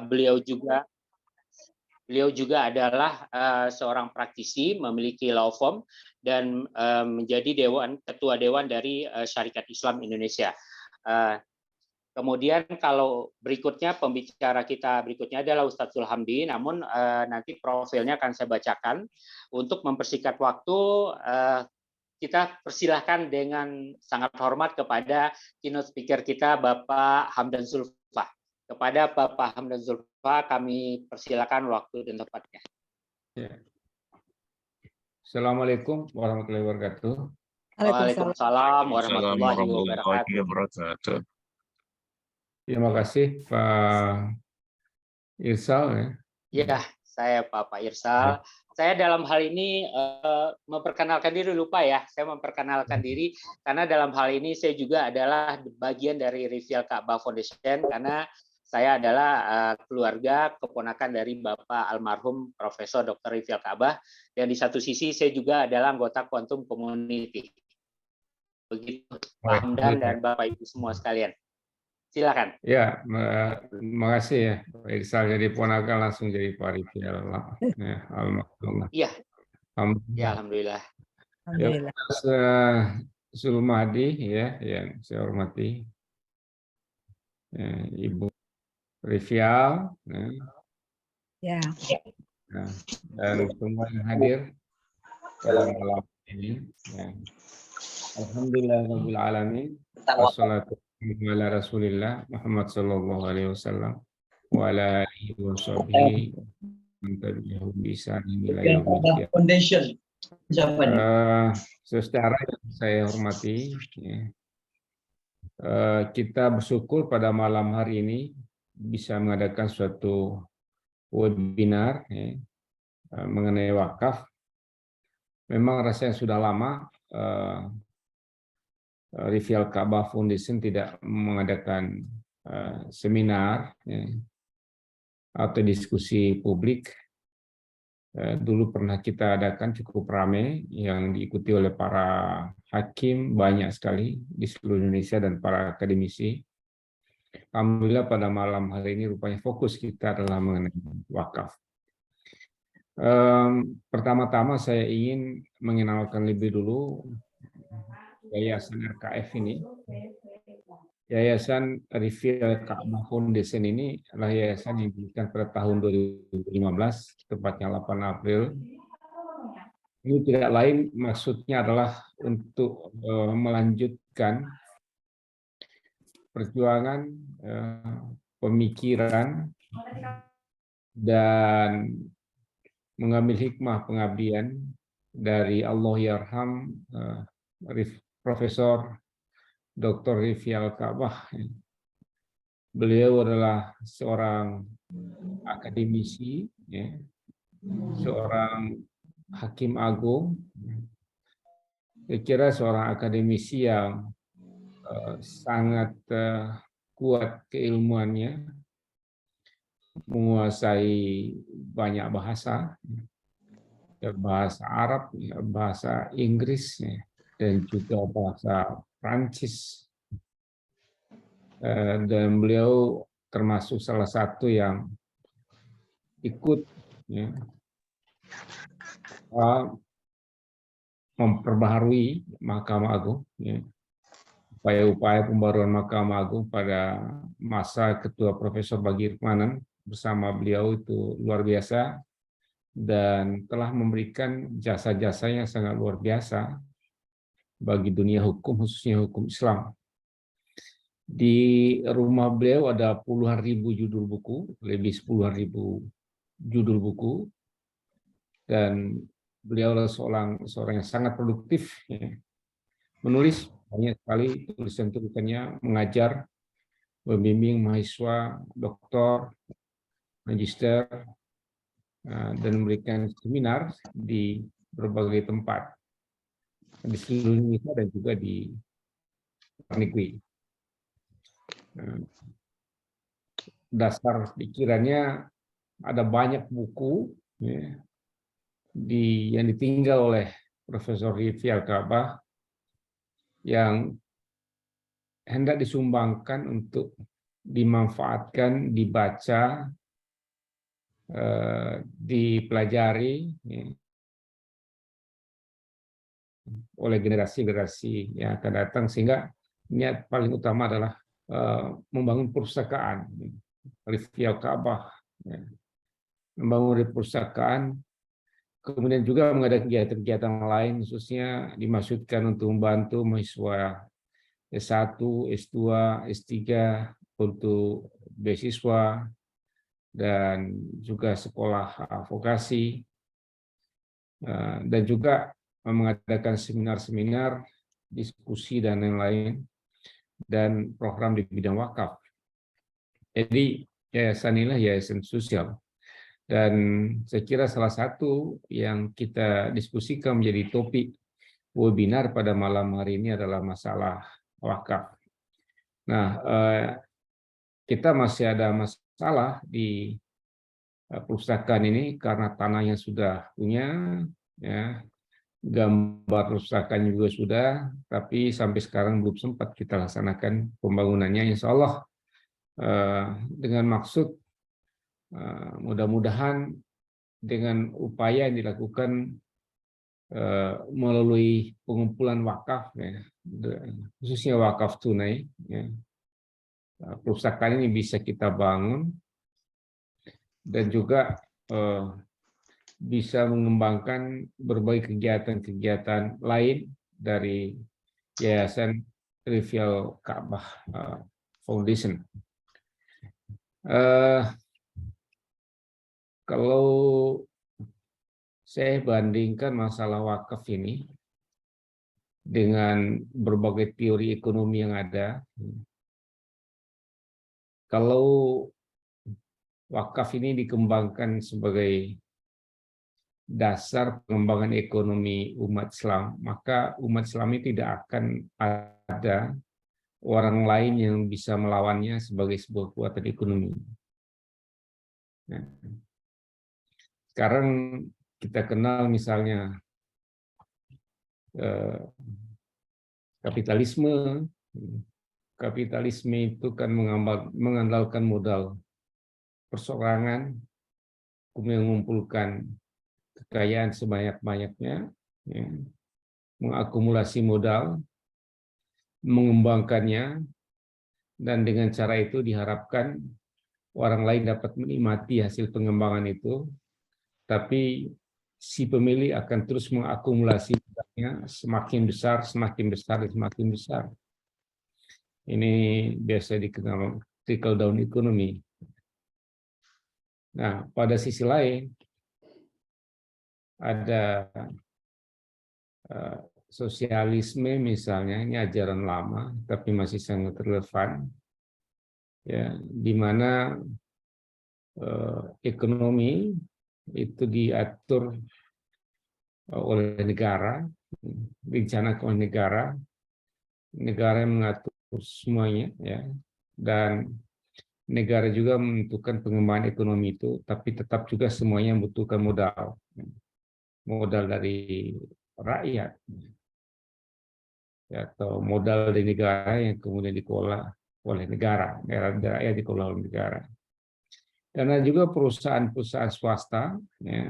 Beliau juga adalah seorang praktisi, memiliki law firm dan menjadi ketua dewan dari Syarikat Islam Indonesia. Kemudian kalau berikutnya pembicara kita berikutnya adalah Ustadz Zulhamdi, namun nanti profilnya akan saya bacakan. Untuk mempersingkat waktu, kita persilahkan dengan sangat hormat kepada keynote speaker kita Bapak Hamdan Zulfa. Kepada Bapak Hamdan Zulfa kami persilakan waktu dan tempatnya. Ya. Assalamualaikum warahmatullahi wabarakatuh. Waalaikumsalam warahmatullahi wabarakatuh. Terima kasih Pak Irsal. Ya, saya Pak Irsal. Saya dalam hal ini memperkenalkan diri, lupa ya. Saya memperkenalkan diri karena dalam hal ini saya juga adalah bagian dari Rifyal Ka'bah Foundation karena saya adalah keluarga keponakan dari Bapak almarhum Profesor Dr. Rifyal Ka'bah, dan di satu sisi saya juga adalah anggota Quantum Community. Begitu Pak Hamdan dan Bapak Ibu semua sekalian. Silakan. Ya, makasih ya Pak Irsal, jadi ponakan langsung jadi Pak Rifyal. Ya, alhamdulillah. Iya. Ya, alhamdulillah. Alhamdulillah. Sulmadi ya, yang saya hormati. Ibu Rifyal, ya. Nah, dan semua yang hadir pada malam ini. Ya. Alhamdulillahirabbil alamin. Wassalatu ala Rasulillah Muhammad sallallahu alaihi wasallam wa ala alihi wa sahbihi Foundation. Secara yang saya hormati, ya, kita bersyukur pada malam hari ini bisa mengadakan suatu webinar ya, mengenai wakaf. Memang rasanya sudah lama Rifyal Ka'bah Foundation tidak mengadakan seminar ya, atau diskusi publik. Dulu pernah kita adakan cukup ramai yang diikuti oleh para hakim banyak sekali di seluruh Indonesia dan para akademisi. Alhamdulillah pada malam hari ini rupanya fokus kita adalah mengenai wakaf. Pertama-tama saya ingin mengenalkan lebih dulu Yayasan RKF ini. Yayasan Rifyal Ka'bah Foundation ini adalah yayasan yang didirikan pada tahun 2015, tepatnya 8 April. Ini tidak lain maksudnya adalah untuk melanjutkan perjuangan, pemikiran, dan mengambil hikmah pengabdian dari Allahyarham Profesor Dr. Rifyal Ka'bah. Beliau adalah seorang akademisi, ya, seorang hakim agung, saya kira seorang akademisi yang sangat kuat keilmuannya, menguasai banyak bahasa, bahasa Arab, bahasa Inggris, dan juga bahasa Prancis. Dan beliau termasuk salah satu yang ikut ya, memperbaharui Mahkamah Agung, ya. Upaya-upaya pembaruan Mahkamah Agung pada masa Ketua Profesor Bagir Manan bersama beliau itu luar biasa dan telah memberikan jasa-jasa yang sangat luar biasa bagi dunia hukum, khususnya hukum Islam. Di rumah beliau ada puluhan ribu judul buku, lebih 10.000 judul buku, dan beliau adalah seorang yang sangat produktif, ya. Menulis banyak sekali tulisan-tulisannya, mengajar, membimbing mahasiswa, doktor, magister, dan memberikan seminar di berbagai tempat di seluruh Indonesia dan juga di luar negeri. Dasar pikirannya ada banyak buku ya, yang ditinggal oleh Profesor Rifyal Ka'bah yang hendak disumbangkan untuk dimanfaatkan, dibaca, dipelajari ya, oleh generasi-generasi yang akan datang, sehingga niat paling utama adalah membangun perpustakaan, Rifyal Ka'bah, ya. Membangun perpustakaan, kemudian juga mengadakan kegiatan-kegiatan lain, khususnya dimaksudkan untuk membantu mahasiswa S1, S2, S3 untuk beasiswa dan juga sekolah vokasi, dan juga mengadakan seminar-seminar, diskusi dan lain-lain, dan program di bidang wakaf. Jadi yayasan inilah yayasan sosial. Dan saya kira salah satu yang kita diskusikan menjadi topik webinar pada malam hari ini adalah masalah wakaf. Nah, kita masih ada masalah di perpustakaan ini karena tanahnya sudah punya, ya, gambar perpustakaan juga sudah, tapi sampai sekarang belum sempat kita laksanakan pembangunannya. Insya Allah dengan maksud mudah-mudahan dengan upaya yang dilakukan melalui pengumpulan wakaf, ya, khususnya wakaf tunai, ya, perpustakaan ini bisa kita bangun dan juga bisa mengembangkan berbagai kegiatan-kegiatan lain dari Yayasan Rifyal Ka'bah Foundation. Kalau saya bandingkan masalah wakaf ini dengan berbagai teori ekonomi yang ada, kalau wakaf ini dikembangkan sebagai dasar pengembangan ekonomi umat Islam, maka umat Islam ini tidak akan ada orang lain yang bisa melawannya sebagai sebuah kekuatan ekonomi. Nah, sekarang kita kenal misalnya kapitalisme. Kapitalisme itu kan mengandalkan modal perseorangan, mengumpulkan kekayaan sebanyak-banyaknya, ya, mengakumulasi modal, mengembangkannya, dan dengan cara itu diharapkan orang lain dapat menikmati hasil pengembangan itu, tapi si pemilik akan terus mengakumulasi modalnya semakin besar, semakin besar, dan semakin besar. Ini biasa dikenal trickle down economy. Nah, pada sisi lain ada sosialisme misalnya, ini ajaran lama tapi masih sangat relevan, ya, di mana ekonomi itu diatur oleh negara, direncanakan oleh negara, negara yang mengatur semuanya, ya, dan negara juga menentukan pengembangan ekonomi itu, tapi tetap juga semuanya membutuhkan modal dari rakyat, ya, atau modal dari negara yang kemudian dikelola oleh negara, rakyat dikelola oleh negara. Karena juga perusahaan-perusahaan swasta, ya,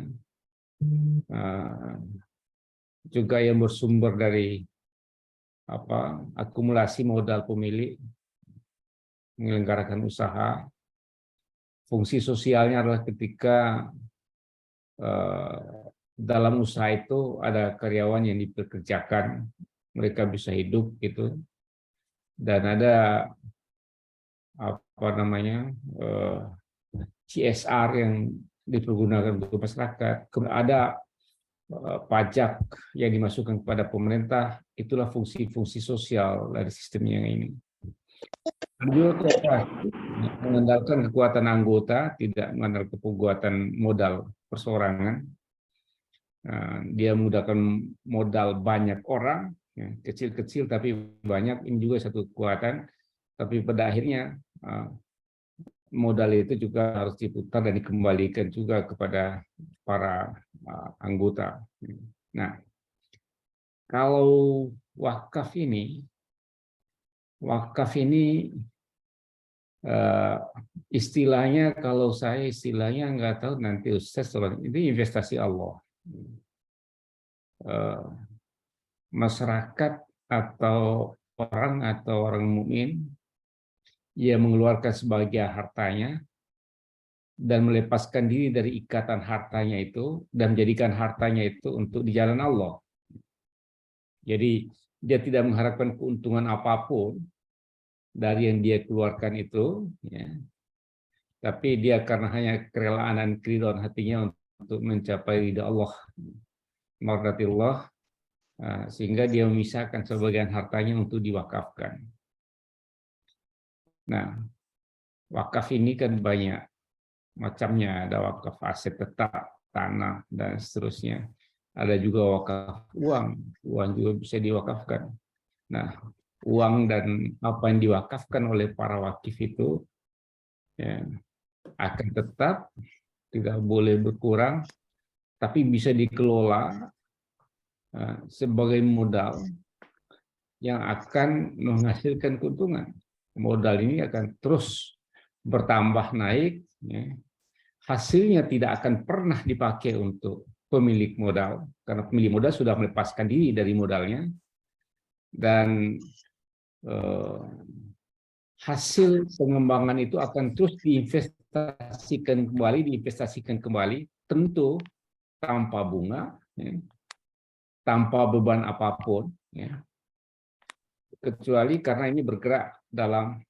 juga yang bersumber dari akumulasi modal pemilik menyelenggarakan usaha. Fungsi sosialnya adalah ketika dalam usaha itu ada karyawan yang dipekerjakan, mereka bisa hidup gitu, dan ada CSR yang dipergunakan untuk masyarakat, ada pajak yang dimasukkan kepada pemerintah. Itulah fungsi-fungsi sosial dari sistem yang ini. Kedua, mengandalkan kekuatan anggota, tidak mengandalkan kekuatan modal perseorangan. Dia menggunakan modal banyak orang, ya, kecil-kecil tapi banyak. Ini juga satu kekuatan, tapi pada akhirnya modal itu juga harus diputar dan dikembalikan juga kepada para anggota. Nah, kalau wakaf ini istilahnya, kalau saya istilahnya nggak tahu nanti Ustaz, ini investasi Allah. Masyarakat atau orang mukmin, ia mengeluarkan sebagian hartanya dan melepaskan diri dari ikatan hartanya itu dan menjadikan hartanya itu untuk di jalan Allah. Jadi dia tidak mengharapkan keuntungan apapun dari yang dia keluarkan itu, ya. Tapi dia karena hanya kerelaan dan keridhaan hatinya untuk mencapai ridha Allah, mardatillah, sehingga dia memisahkan sebagian hartanya untuk diwakafkan. Nah, wakaf ini kan banyak macamnya, ada wakaf aset tetap, tanah, dan seterusnya. Ada juga wakaf uang juga bisa diwakafkan. Nah, uang dan apa yang diwakafkan oleh para wakif itu, ya, akan tetap, tidak boleh berkurang, tapi bisa dikelola sebagai modal yang akan menghasilkan keuntungan. Modal ini akan terus bertambah naik, ya. Hasilnya tidak akan pernah dipakai untuk pemilik modal, karena pemilik modal sudah melepaskan diri dari modalnya, dan hasil pengembangan itu akan terus diinvestasikan kembali, tentu tanpa bunga, ya, tanpa beban apapun, ya, kecuali karena ini bergerak dalam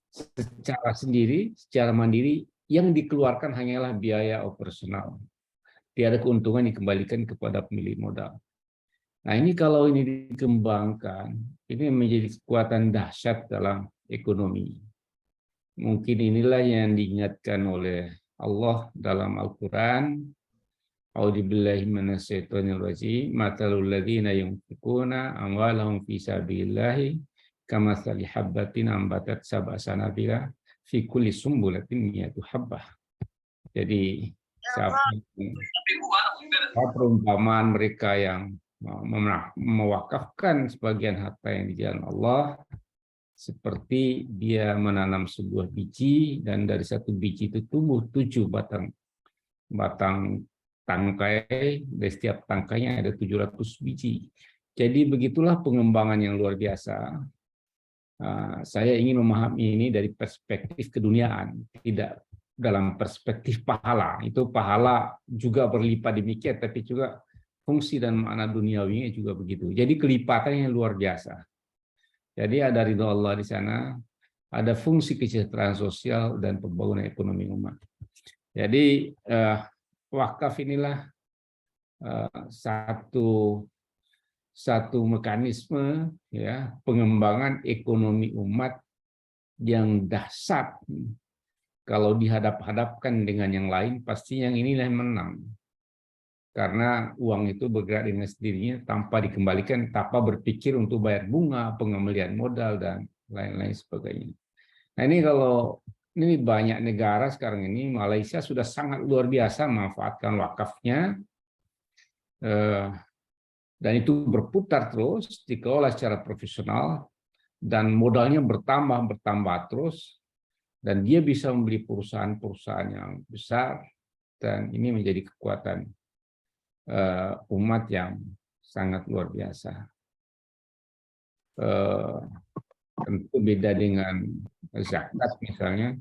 secara sendiri, secara mandiri, yang dikeluarkan hanyalah biaya operasional. Tiada keuntungan dikembalikan kepada pemilik modal. Nah, ini kalau ini dikembangkan, ini menjadi kekuatan dahsyat dalam ekonomi. Mungkin inilah yang diingatkan oleh Allah dalam Al-Quran. A'udzubillahi minasyaitonirrajim. Matalul ladzina yunfiquna amwalahum fi sabilillahi kamatsali habbatin ambatat sab'a sanabila fi kulli sumbulatin mi'atu habbah. Jadi perumpamaan mereka yang mewakafkan sebagian harta yang di jalan Allah, seperti dia menanam sebuah biji, dan dari satu biji itu tumbuh 7 batang tangkai, dari setiap tangkainya ada 700 biji. Jadi begitulah pengembangan yang luar biasa. Saya ingin memahami ini dari perspektif keduniaan, tidak dalam perspektif pahala. Itu pahala juga berlipat demikian, tapi juga fungsi dan makna duniawinya juga begitu. Jadi kelipatannya luar biasa. Jadi ada ridho Allah di sana, ada fungsi kesejahteraan sosial dan pembangunan ekonomi umat. Jadi wakaf inilah satu mekanisme, ya, pengembangan ekonomi umat yang dahsyat. Kalau dihadap-hadapkan dengan yang lain, pasti yang inilah yang menang. Karena uang itu bergerak dengan sendirinya tanpa dikembalikan, tanpa berpikir untuk bayar bunga, pengembalian modal, dan lain-lain sebagainya. Nah, ini banyak negara sekarang ini, Malaysia sudah sangat luar biasa memanfaatkan wakafnya, dan itu berputar terus, dikelola secara profesional, dan modalnya bertambah terus, dan dia bisa membeli perusahaan-perusahaan yang besar, dan ini menjadi kekuatan umat yang sangat luar biasa. Tentu beda dengan zakat misalnya,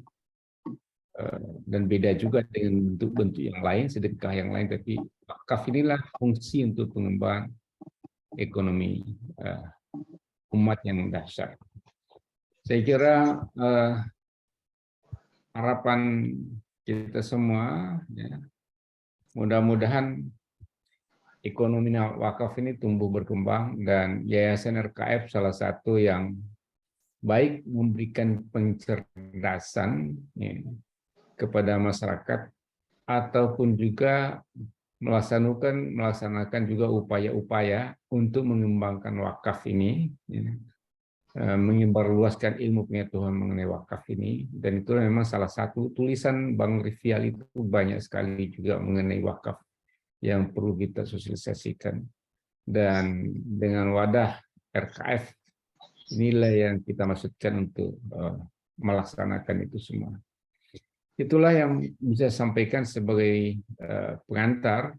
dan beda juga dengan bentuk-bentuk yang lain, sedekah yang lain, tapi wakaf inilah fungsi untuk pengembangan ekonomi umat yang dahsyat. Saya kira harapan kita semua, ya, mudah-mudahan ekonomi wakaf ini tumbuh berkembang, dan Yayasan RKF salah satu yang baik memberikan pencerdasan, ya, kepada masyarakat, ataupun juga melaksanakan juga upaya-upaya untuk mengembangkan wakaf ini, ya, menyebarluaskan ilmu pengetahuan mengenai wakaf ini. Dan itu memang salah satu tulisan Bang Rifial itu banyak sekali juga mengenai wakaf yang perlu kita sosialisasikan. Dan dengan wadah RKF Inilah yang kita maksudkan untuk melaksanakan itu semua. Itulah yang bisa sampaikan sebagai pengantar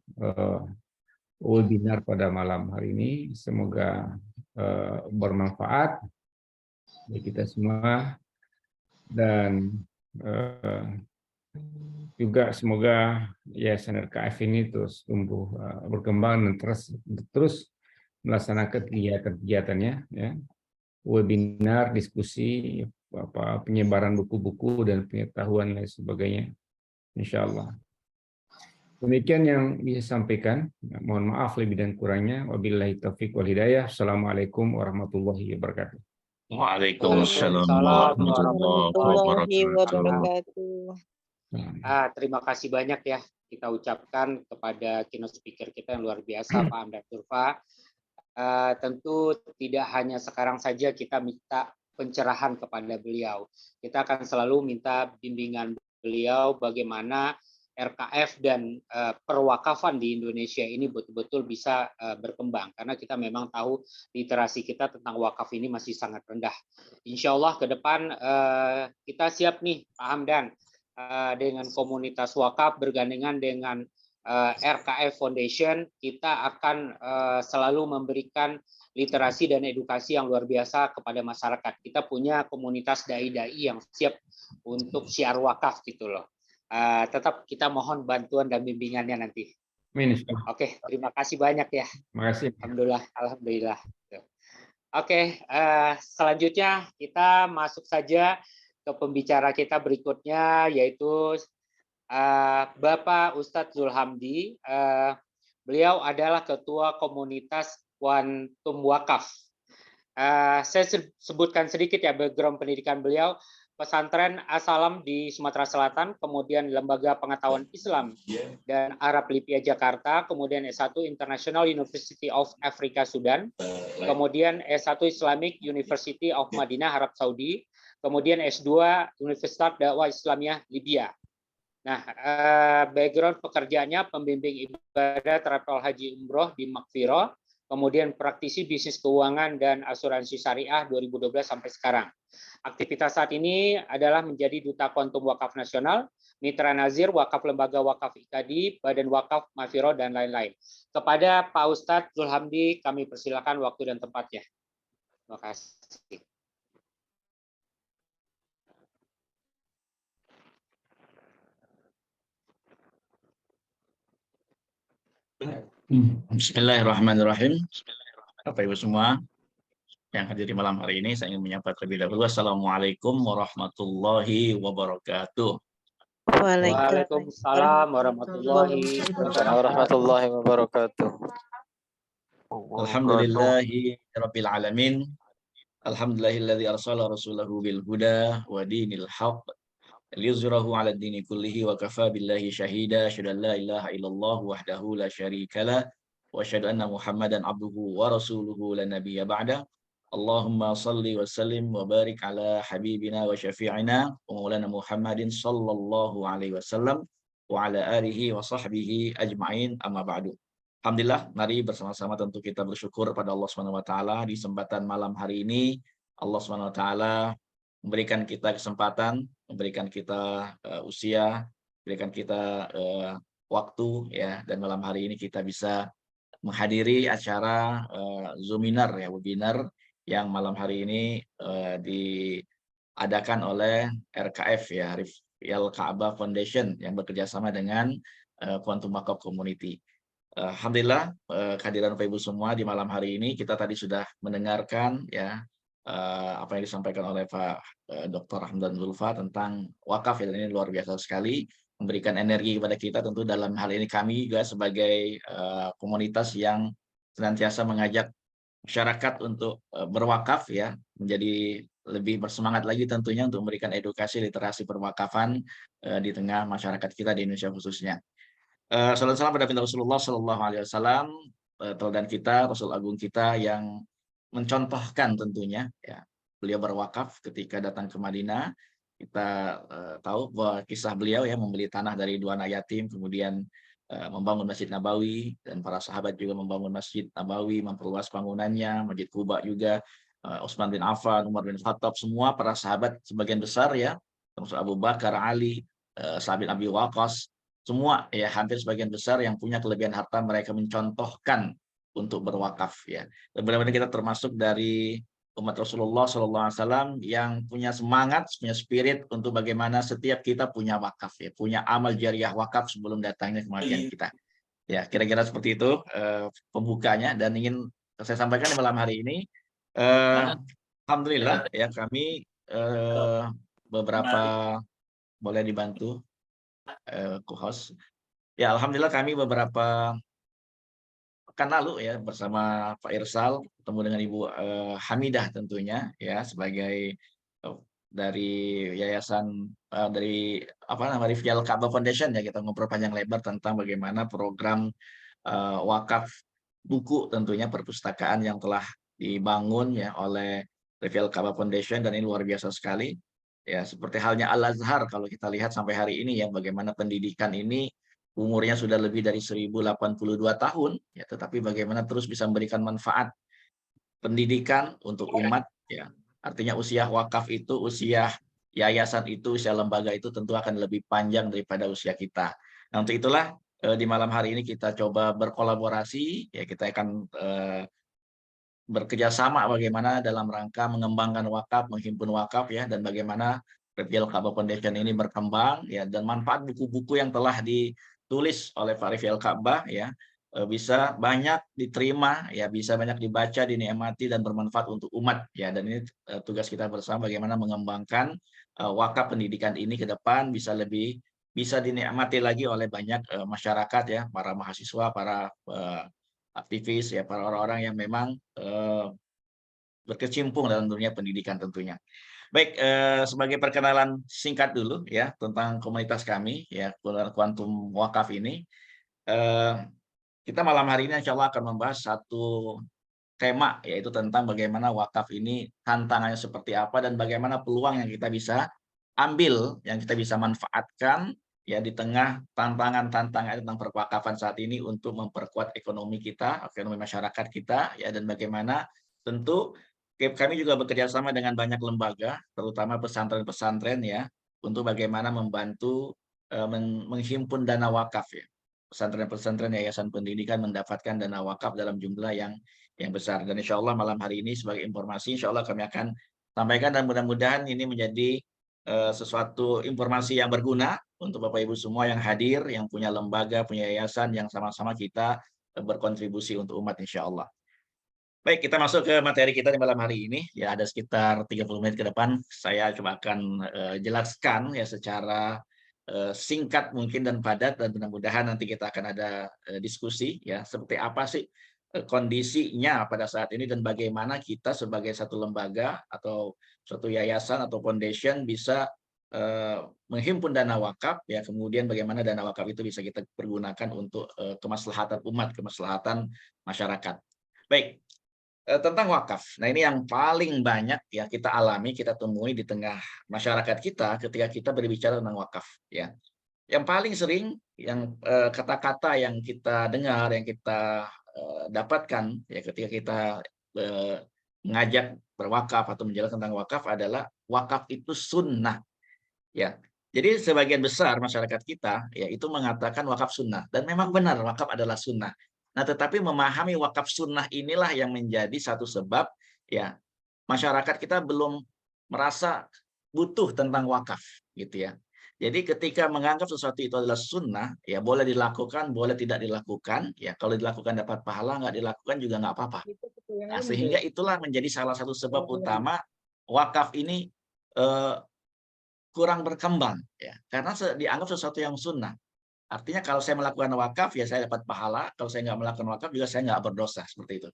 webinar pada malam hari ini. Semoga bermanfaat bagi kita semua, dan juga semoga Yayasan RKF ini terus tumbuh berkembang dan terus melaksanakan kegiatan-kegiatannya, ya, webinar, diskusi, penyebaran buku-buku dan pengetahuan dan sebagainya, insya Allah. Demikian yang bisa sampaikan. Mohon maaf lebih dan kurangnya. Wabillahi taufiq wal hidayah. Assalamualaikum warahmatullahi wabarakatuh. Waalaikumsalam Waalaikumsalam warahmatullahi warahmatullahi wabarakatuh. Terima kasih banyak ya kita ucapkan kepada keynote speaker kita yang luar biasa, Pak Hamdan Zulfa. Tentu tidak hanya sekarang saja kita minta pencerahan kepada beliau. Kita akan selalu minta bimbingan beliau bagaimana RKF dan perwakafan di Indonesia ini betul-betul bisa berkembang, karena kita memang tahu literasi kita tentang wakaf ini masih sangat rendah. Insya Allah ke depan kita siap nih, Pak Hamdan, dengan komunitas wakaf bergandengan dengan RKF Foundation, kita akan selalu memberikan literasi dan edukasi yang luar biasa kepada masyarakat. Kita punya komunitas dai-dai yang siap untuk syiar wakaf gitu loh. Tetap kita mohon bantuan dan bimbingannya nanti. Oke, terima kasih banyak ya. Terima kasih. Alhamdulillah. Oke, selanjutnya kita masuk saja ke pembicara kita berikutnya, yaitu Bapak Ustadz Zulhamdi. Beliau adalah Ketua Komunitas Quantum Wakaf. Saya sebutkan sedikit ya background pendidikan beliau. Pesantren As-Salam di Sumatera Selatan, kemudian Lembaga Pengetahuan Islam dan Arab Lipia Jakarta, kemudian S1 International University of Africa Sudan, kemudian S1 Islamic University of Madinah Arab Saudi, kemudian S2 Universitas Dakwah Islamiyah Libya. Nah, background pekerjaannya pembimbing ibadah travel haji umroh di Makfiro, kemudian praktisi bisnis keuangan dan asuransi syariah 2012 sampai sekarang. Aktivitas saat ini adalah menjadi Duta Quantum Wakaf Nasional, Mitra Nazir, Wakaf Lembaga Wakaf IKADI, Badan Wakaf Mafiro, dan lain-lain. Kepada Pak Ustadz Zulhamdi, kami persilakan waktu dan tempatnya. Terima kasih. Bismillahirrahmanirrahim. Bapak Ibu semua yang hadir di malam hari ini, saya ingin menyapa terlebih dahulu. Assalamualaikum warahmatullahi wabarakatuh. Waalaikumsalam warahmatullahi wabarakatuh. Alhamdulillahi rabbil alamin. Alhamdulillahilladzi arsala rasulahu bil huda wa dinil haqq liyuzhirahu 'ala ad-dini kullihi wa kafa billahi shahida. Asyhadu an la ilaha illallah wahdahu la syarikalah wa asyhadu anna Muhammadan abduhu wa rasuluhu la nabiyya ba'da. Allahumma salli wa sallim wa barik ala habibina wa syafi'ina wa maulana Muhammadin sallallahu alaihi wasallam wa ala alihi wa sahbihi ajma'in, amma ba'du. Alhamdulillah, mari bersama-sama tentu kita bersyukur pada Allah Subhanahu wa taala di kesempatan malam hari ini. Allah Subhanahu wa taala memberikan kita kesempatan, memberikan kita usia, memberikan kita waktu ya, dan malam hari ini kita bisa menghadiri acara Zoominar ya, webinar yang malam hari ini diadakan oleh RKF ya, Rifial Ka'bah Foundation, yang bekerja sama dengan Quantum Wakaf Community. Alhamdulillah, kehadiran Bapak Ibu semua di malam hari ini, kita tadi sudah mendengarkan ya apa yang disampaikan oleh Pak Dr. Hamdan Zulfa tentang wakaf ya, dan ini luar biasa sekali, memberikan energi kepada kita. Tentu dalam hal ini kami juga sebagai komunitas yang senantiasa mengajak masyarakat untuk berwakaf ya, menjadi lebih bersemangat lagi tentunya untuk memberikan edukasi literasi perwakafan di tengah masyarakat kita di Indonesia khususnya. Salam pada Rasulullah Sallallahu Alaihi Wasallam, teladan kita, Rasul Agung kita yang mencontohkan tentunya ya, beliau berwakaf ketika datang ke Madinah. Kita tahu bahwa kisah beliau ya, membeli tanah dari 2 anak yatim, kemudian membangun Masjid Nabawi, dan para sahabat juga membangun Masjid Nabawi, memperluas bangunannya, Masjid Quba juga. Utsman bin Affan, Umar bin Khattab, semua para sahabat sebagian besar ya, termasuk Abu Bakar, Ali, Sa'ad bin Abi Waqqas, semua ya hampir sebagian besar yang punya kelebihan harta mereka mencontohkan untuk berwakaf ya. Dan benar-benar kita termasuk dari umat Rasulullah SAW yang punya semangat, punya spirit untuk bagaimana setiap kita punya wakaf ya, punya amal jariah wakaf sebelum datangnya kematian kita. Ya, kira-kira seperti itu pembukanya, dan ingin saya sampaikan di malam hari ini. Alhamdulillah ya, kami beberapa, boleh dibantu co-host. Ya, alhamdulillah kami beberapa pekan lalu ya bersama Pak Irsal ketemu dengan Ibu Hamidah tentunya ya, sebagai dari yayasan dari Rifyal Ka'bah Foundation ya, kita ngobrol panjang lebar tentang bagaimana program wakaf buku tentunya perpustakaan yang telah dibangun ya oleh Rifyal Ka'bah Foundation, dan ini luar biasa sekali ya, seperti halnya Al-Azhar kalau kita lihat sampai hari ini ya, bagaimana pendidikan ini umurnya sudah lebih dari 1082 tahun ya, tetapi bagaimana terus bisa memberikan manfaat pendidikan untuk umat ya. Artinya usia wakaf itu, usia yayasan itu, usia lembaga itu tentu akan lebih panjang daripada usia kita. Nah, untuk itulah di malam hari ini kita coba berkolaborasi ya, kita akan bekerja sama bagaimana dalam rangka mengembangkan wakaf, menghimpun wakaf ya, dan bagaimana Rifyal Ka'bah Foundation ini berkembang ya, dan manfaat buku-buku yang telah ditulis oleh Pak Rifyal Ka'bah ya bisa banyak diterima ya, bisa banyak dibaca, dinikmati, dan bermanfaat untuk umat ya. Dan ini tugas kita bersama bagaimana mengembangkan wakaf pendidikan ini ke depan bisa dinikmati lagi oleh banyak masyarakat ya, para mahasiswa, para aktivis ya, para orang-orang yang memang berkecimpung dalam dunia pendidikan tentunya. Baik, sebagai perkenalan singkat dulu ya tentang komunitas kami ya, Kuantum Wakaf ini. Kita malam hari ini insya Allah akan membahas satu tema, yaitu tentang bagaimana wakaf ini tantangannya seperti apa, dan bagaimana peluang yang kita bisa ambil, yang kita bisa manfaatkan ya di tengah tantangan-tantangan tentang perwakafan saat ini untuk memperkuat ekonomi kita, ekonomi masyarakat kita ya, dan bagaimana tentu kami juga bekerja sama dengan banyak lembaga, terutama pesantren-pesantren ya, untuk bagaimana membantu menghimpun dana wakaf ya. Pesantren-pesantren yayasan pendidikan mendapatkan dana wakaf dalam jumlah yang besar. Dan insya Allah malam hari ini sebagai informasi, insya Allah kami akan sampaikan, dan mudah-mudahan ini menjadi sesuatu informasi yang berguna untuk Bapak Ibu semua yang hadir, yang punya lembaga, punya yayasan, yang sama-sama kita berkontribusi untuk umat insya Allah. Baik, kita masuk ke materi kita di malam hari ini. Ya, ada sekitar 30 menit ke depan, saya coba akan jelaskan ya secara singkat mungkin dan padat, dan mudah-mudahan nanti kita akan ada diskusi ya, seperti apa sih kondisinya pada saat ini, dan bagaimana kita sebagai satu lembaga atau suatu yayasan atau foundation bisa menghimpun dana wakaf ya, kemudian bagaimana dana wakaf itu bisa kita pergunakan untuk kemaslahatan umat, kemaslahatan masyarakat. Baik, tentang wakaf. Nah, ini yang paling banyak ya kita alami, kita temui di tengah masyarakat kita ketika kita berbicara tentang wakaf ya. Yang paling sering yang kata-kata yang kita dengar, yang kita dapatkan ya ketika kita mengajak berwakaf atau menjelaskan tentang wakaf adalah wakaf itu sunnah ya. Jadi sebagian besar masyarakat kita ya itu mengatakan wakaf sunnah, dan memang benar wakaf adalah sunnah. Nah, tetapi memahami wakaf sunnah inilah yang menjadi satu sebab ya masyarakat kita belum merasa butuh tentang wakaf gitu ya. Jadi ketika menganggap sesuatu itu adalah sunnah, ya boleh dilakukan, boleh tidak dilakukan. Ya kalau dilakukan dapat pahala, nggak dilakukan juga nggak apa-apa. Nah, sehingga itulah menjadi salah satu sebab utama wakaf ini kurang berkembang ya, karena dianggap sesuatu yang sunnah. Artinya kalau saya melakukan wakaf ya saya dapat pahala, kalau saya nggak melakukan wakaf juga saya nggak berdosa, seperti itu.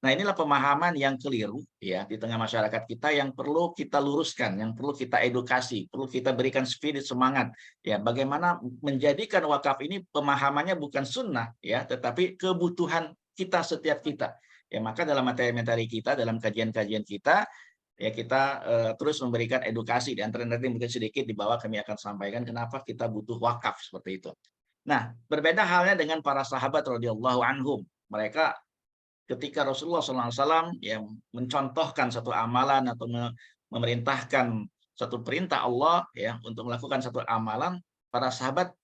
Nah, inilah pemahaman yang keliru ya di tengah masyarakat kita, yang perlu kita luruskan, yang perlu kita edukasi, perlu kita berikan spirit semangat ya, bagaimana menjadikan wakaf ini pemahamannya bukan sunnah ya, tetapi kebutuhan kita setiap kita. Ya, maka dalam materi-materi kita, dalam kajian-kajian kita ya, kita terus memberikan edukasi, di antara nanti mungkin sedikit di bawah kami akan sampaikan kenapa kita butuh wakaf seperti itu. Nah, berbeda halnya dengan para sahabat radhiyallahu anhum. Mereka ketika Rasulullah SAW yang mencontohkan satu amalan atau memerintahkan satu perintah Allah ya untuk melakukan satu amalan, para sahabat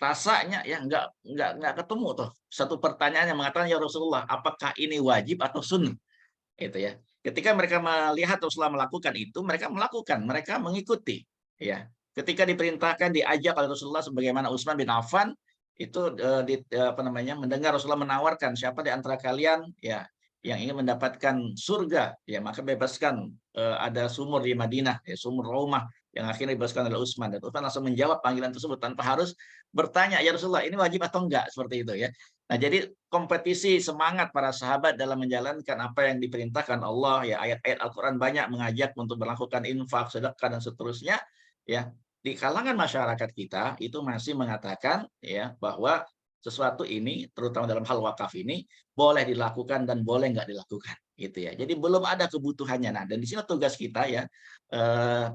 rasanya ya nggak ketemu tuh satu pertanyaan yang mengatakan, ya Rasulullah, apakah ini wajib atau sunnah? Itu ya. Ketika mereka melihat Rasulullah melakukan itu, mereka melakukan, mereka mengikuti. Ya. Ketika diperintahkan, diajak oleh Rasulullah, sebagaimana Utsman bin Affan itu mendengar Rasulullah menawarkan, siapa di antara kalian ya yang ingin mendapatkan surga, ya maka bebaskan, ada sumur di Madinah, ya, sumur Raumah, yang akhirnya dibebaskan oleh Utsman. Dan Utsman langsung menjawab panggilan tersebut tanpa harus bertanya, ya Rasulullah, ini wajib atau enggak, seperti itu ya. Nah, jadi kompetisi semangat para sahabat dalam menjalankan apa yang diperintahkan Allah, ya ayat-ayat Al-Quran banyak mengajak untuk melakukan infak, sedekah dan seterusnya, ya. Di kalangan masyarakat kita itu masih mengatakan ya bahwa sesuatu ini, terutama dalam hal wakaf ini, boleh dilakukan dan boleh nggak dilakukan, gitu ya. Jadi belum ada kebutuhannya. Nah, dan di sini tugas kita ya,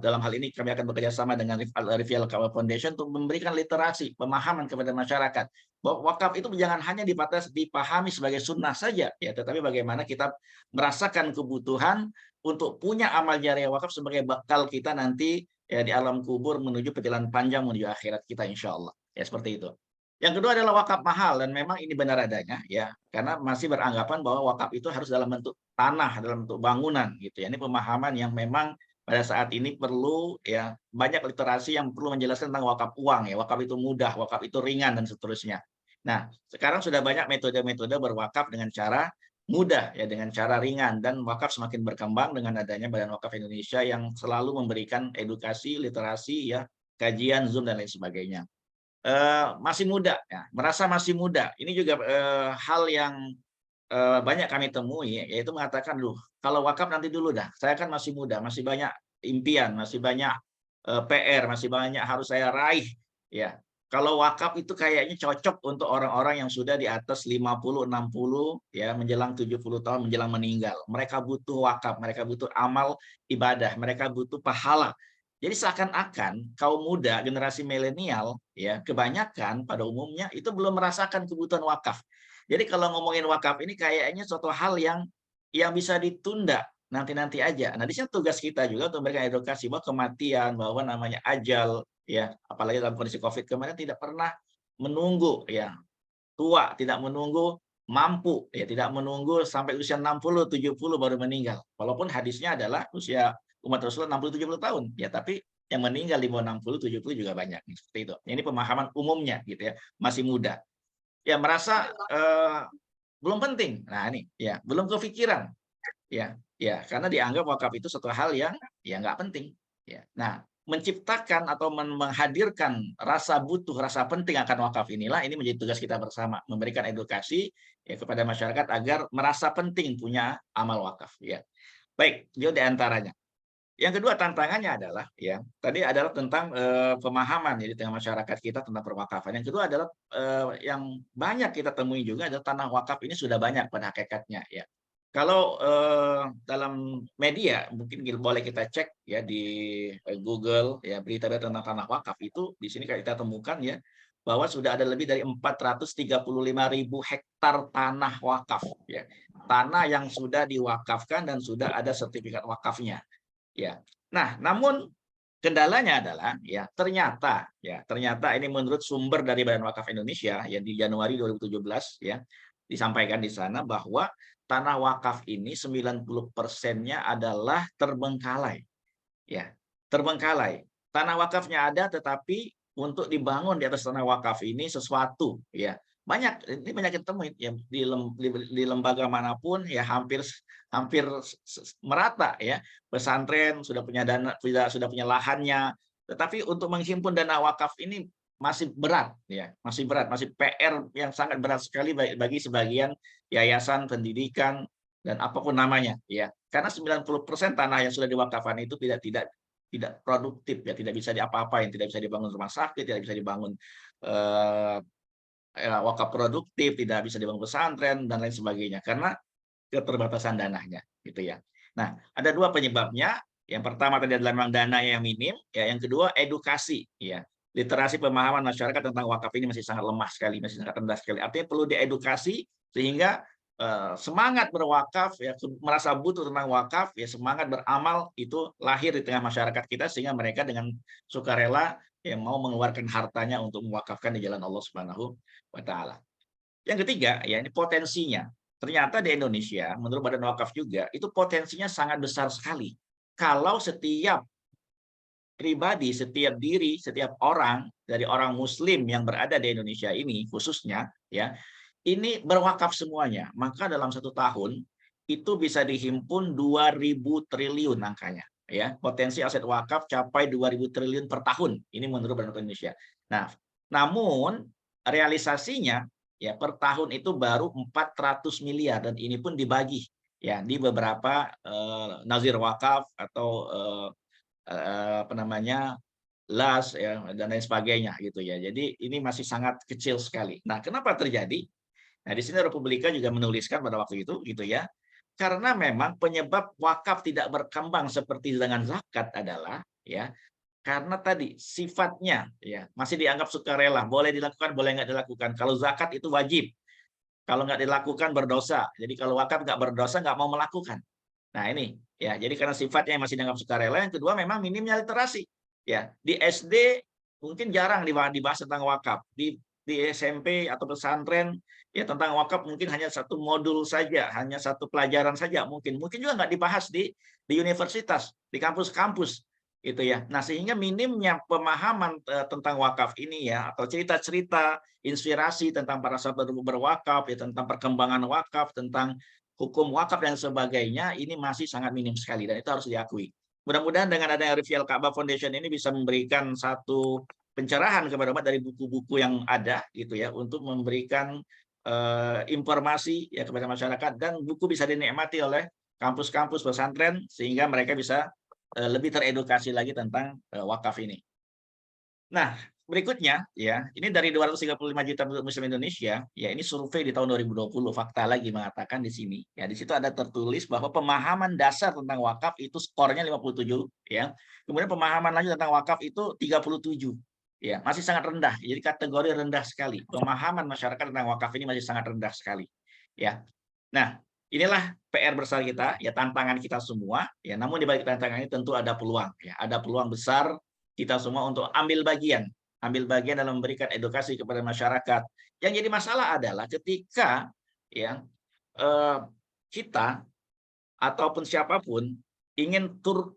dalam hal ini kami akan bekerja sama dengan Rivial Kaaba Foundation untuk memberikan literasi, pemahaman kepada masyarakat bahwa wakaf itu jangan hanya dipahami sebagai sunnah saja, ya, tetapi bagaimana kita merasakan kebutuhan untuk punya amal jariah wakaf sebagai bekal kita nanti ya di alam kubur menuju perjalanan panjang menuju akhirat kita, insya Allah. Ya, seperti itu. Yang kedua adalah wakaf mahal, dan memang ini benar adanya ya, karena masih beranggapan bahwa wakaf itu harus dalam bentuk tanah, dalam bentuk bangunan gitu ya. Ini pemahaman yang memang pada saat ini perlu ya, banyak literasi yang perlu menjelaskan tentang wakaf uang ya, wakaf itu mudah, wakaf itu ringan dan seterusnya. Nah, sekarang sudah banyak metode-metode berwakaf dengan cara mudah ya, dengan cara ringan, dan wakaf semakin berkembang dengan adanya Badan Wakaf Indonesia yang selalu memberikan edukasi, literasi ya, kajian Zoom dan lain sebagainya. Masih muda ya, merasa masih muda. Ini juga hal yang banyak kami temui, yaitu mengatakan, loh, kalau wakaf nanti dulu dah, saya kan masih muda, masih banyak impian, masih banyak PR, masih banyak harus saya raih ya. Kalau wakaf itu kayaknya cocok untuk orang-orang yang sudah di atas 50, 60 ya, menjelang 70 tahun menjelang meninggal. Mereka butuh wakaf, mereka butuh amal ibadah, mereka butuh pahala. Jadi seakan-akan kaum muda generasi milenial ya, kebanyakan pada umumnya itu belum merasakan kebutuhan wakaf. Jadi kalau ngomongin wakaf ini kayaknya suatu hal yang bisa ditunda nanti-nanti aja. Nah, di sini tugas kita juga untuk memberikan edukasi bahwa kematian, bahwa namanya ajal ya, apalagi dalam kondisi Covid kemarin, tidak pernah menunggu ya, tua, tidak menunggu mampu ya, tidak menunggu sampai usia 60, 70 baru meninggal. Walaupun hadisnya adalah usia umat Rasulullah 60, 70 tahun ya, tapi yang meninggal di bawah 60, 70 juga banyak seperti itu. Ini pemahaman umumnya gitu ya, masih muda. Ya merasa belum penting. Nah, ini ya, belum kepikiran. Ya, karena dianggap wakaf itu suatu hal yang ya nggak penting. Ya. Nah, menciptakan atau menghadirkan rasa butuh, rasa penting akan wakaf inilah, ini menjadi tugas kita bersama, memberikan edukasi ya kepada masyarakat agar merasa penting punya amal wakaf. Ya, baik, itu di antaranya. Yang kedua tantangannya adalah ya, tadi adalah tentang pemahaman ya di tengah masyarakat kita tentang perwakafan. Yang kedua adalah yang banyak kita temui juga adalah tanah wakaf ini sudah banyak pada hakikatnya ya. Kalau dalam media mungkin boleh kita cek ya di Google ya, berita-berita tentang tanah wakaf itu di sini kita temukan ya bahwa sudah ada lebih dari 435.000 hektar tanah wakaf ya. Tanah yang sudah diwakafkan dan sudah ada sertifikat wakafnya. Ya. Nah, namun kendalanya adalah ya ternyata ini menurut sumber dari Badan Wakaf Indonesia ya di Januari 2017 ya, disampaikan di sana bahwa tanah wakaf ini 90%-nya adalah terbengkalai. Ya, terbengkalai. Tanah wakafnya ada, tetapi untuk dibangun di atas tanah wakaf ini sesuatu ya. Ini banyak kita temui ya, di lembaga manapun ya, hampir merata ya. Pesantren sudah punya dana, sudah punya lahannya, tetapi untuk menghimpun dana wakaf ini masih berat ya, masih PR yang sangat berat sekali bagi sebagian yayasan pendidikan dan apapun namanya ya, karena 90% tanah yang sudah diwakafkan itu tidak produktif ya, tidak bisa diapa-apain, tidak bisa dibangun rumah sakit, tidak bisa dibangun wakaf produktif, tidak bisa dibangun pesantren dan lain sebagainya karena keterbatasan dananya gitu ya. Nah, ada dua penyebabnya. Yang pertama tadi adalah memang dana yang minim ya, yang kedua edukasi ya. Literasi pemahaman masyarakat tentang wakaf ini masih sangat lemah sekali, masih sangat rendah sekali. Artinya perlu diedukasi sehingga semangat berwakaf, ya merasa butuh tentang wakaf, ya semangat beramal itu lahir di tengah masyarakat kita, sehingga mereka dengan sukarela yang mau mengeluarkan hartanya untuk mewakafkan di jalan Allah Subhanahu wa Ta'ala. Yang ketiga, ya ini potensinya. Ternyata di Indonesia, menurut Badan Wakaf juga, itu potensinya sangat besar sekali. Kalau setiap pribadi, setiap diri, setiap orang dari orang Muslim yang berada di Indonesia ini khususnya, ya ini berwakaf semuanya, maka dalam 1 tahun itu bisa dihimpun 2.000 triliun angkanya. Ya, potensi aset wakaf capai 2.000 triliun per tahun. Ini menurut Bank Indonesia. Nah, namun realisasinya ya per tahun itu baru 400 miliar dan ini pun dibagi ya di beberapa nazir wakaf atau apa namanya las ya dan lain sebagainya gitu ya. Jadi ini masih sangat kecil sekali. Nah, kenapa terjadi? Nah, di sini Republika juga menuliskan pada waktu itu gitu ya. Karena memang penyebab wakaf tidak berkembang seperti dengan zakat adalah ya karena tadi sifatnya ya masih dianggap sukarela, boleh dilakukan, boleh nggak dilakukan. Kalau zakat itu wajib. Kalau nggak dilakukan berdosa. Jadi kalau wakaf nggak berdosa nggak mau melakukan. Nah, ini ya. Jadi karena sifatnya masih dianggap sukarela, yang kedua memang minimnya literasi. Ya, di SD mungkin jarang dibahas tentang wakaf. Di SMP atau pesantren ya tentang wakaf mungkin hanya satu modul saja, hanya satu pelajaran saja mungkin juga nggak dibahas di universitas, di kampus-kampus itu ya. Nah, sehingga minimnya pemahaman tentang wakaf ini ya atau cerita-cerita inspirasi tentang para sahabat berwakaf ya, tentang perkembangan wakaf, tentang hukum wakaf dan sebagainya ini masih sangat minim sekali dan itu harus diakui. Mudah-mudahan dengan adanya Rifyal Ka'bah Foundation ini bisa memberikan satu pencerahan kepada umat dari buku-buku yang ada gitu ya untuk memberikan informasi ya kepada masyarakat dan buku bisa dinikmati oleh kampus-kampus pesantren sehingga mereka bisa lebih teredukasi lagi tentang wakaf ini. Nah, berikutnya ya, ini dari 235 juta Muslim Indonesia, ya ini survei di tahun 2020, fakta lagi mengatakan di sini. Ya, di situ ada tertulis bahwa pemahaman dasar tentang wakaf itu skornya 57 ya. Kemudian pemahaman lanjut tentang wakaf itu 37. Ya, masih sangat rendah. Jadi kategori rendah sekali. Pemahaman masyarakat tentang wakaf ini masih sangat rendah sekali. Ya. Nah, inilah PR besar kita, ya tantangan kita semua. Ya, namun di balik tantangan ini tentu ada peluang. Ya, ada peluang besar kita semua untuk ambil bagian dalam memberikan edukasi kepada masyarakat. Yang jadi masalah adalah ketika ya kita ataupun siapapun ingin turun,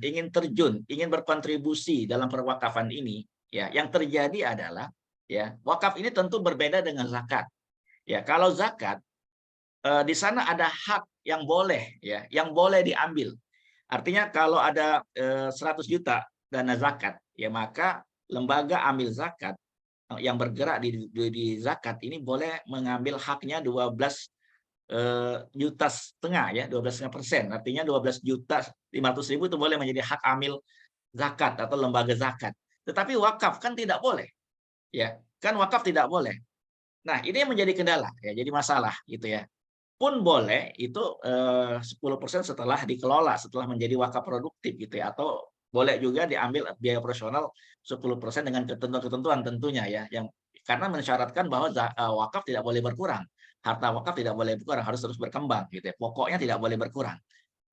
ingin terjun, ingin berkontribusi dalam perwakafan ini, ya yang terjadi adalah ya wakaf ini tentu berbeda dengan zakat. Ya kalau zakat di sana ada hak yang boleh ya, yang boleh diambil. Artinya kalau ada 100 juta dana zakat, ya maka lembaga ambil zakat yang bergerak di zakat ini boleh mengambil haknya 12 juta setengah ya, 12,5%. Artinya 12 juta 500 ribu itu boleh menjadi hak amil zakat atau lembaga zakat. Tetapi wakaf kan tidak boleh, ya kan wakaf tidak boleh. Nah ini yang menjadi kendala, ya jadi masalah gitu ya. Pun boleh itu 10% setelah dikelola, setelah menjadi wakaf produktif gitu ya, atau boleh juga diambil biaya operasional 10% dengan ketentuan tentunya ya, yang karena mensyaratkan bahwa wakaf tidak boleh berkurang, harta wakaf tidak boleh berkurang, harus terus berkembang gitu ya, pokoknya tidak boleh berkurang.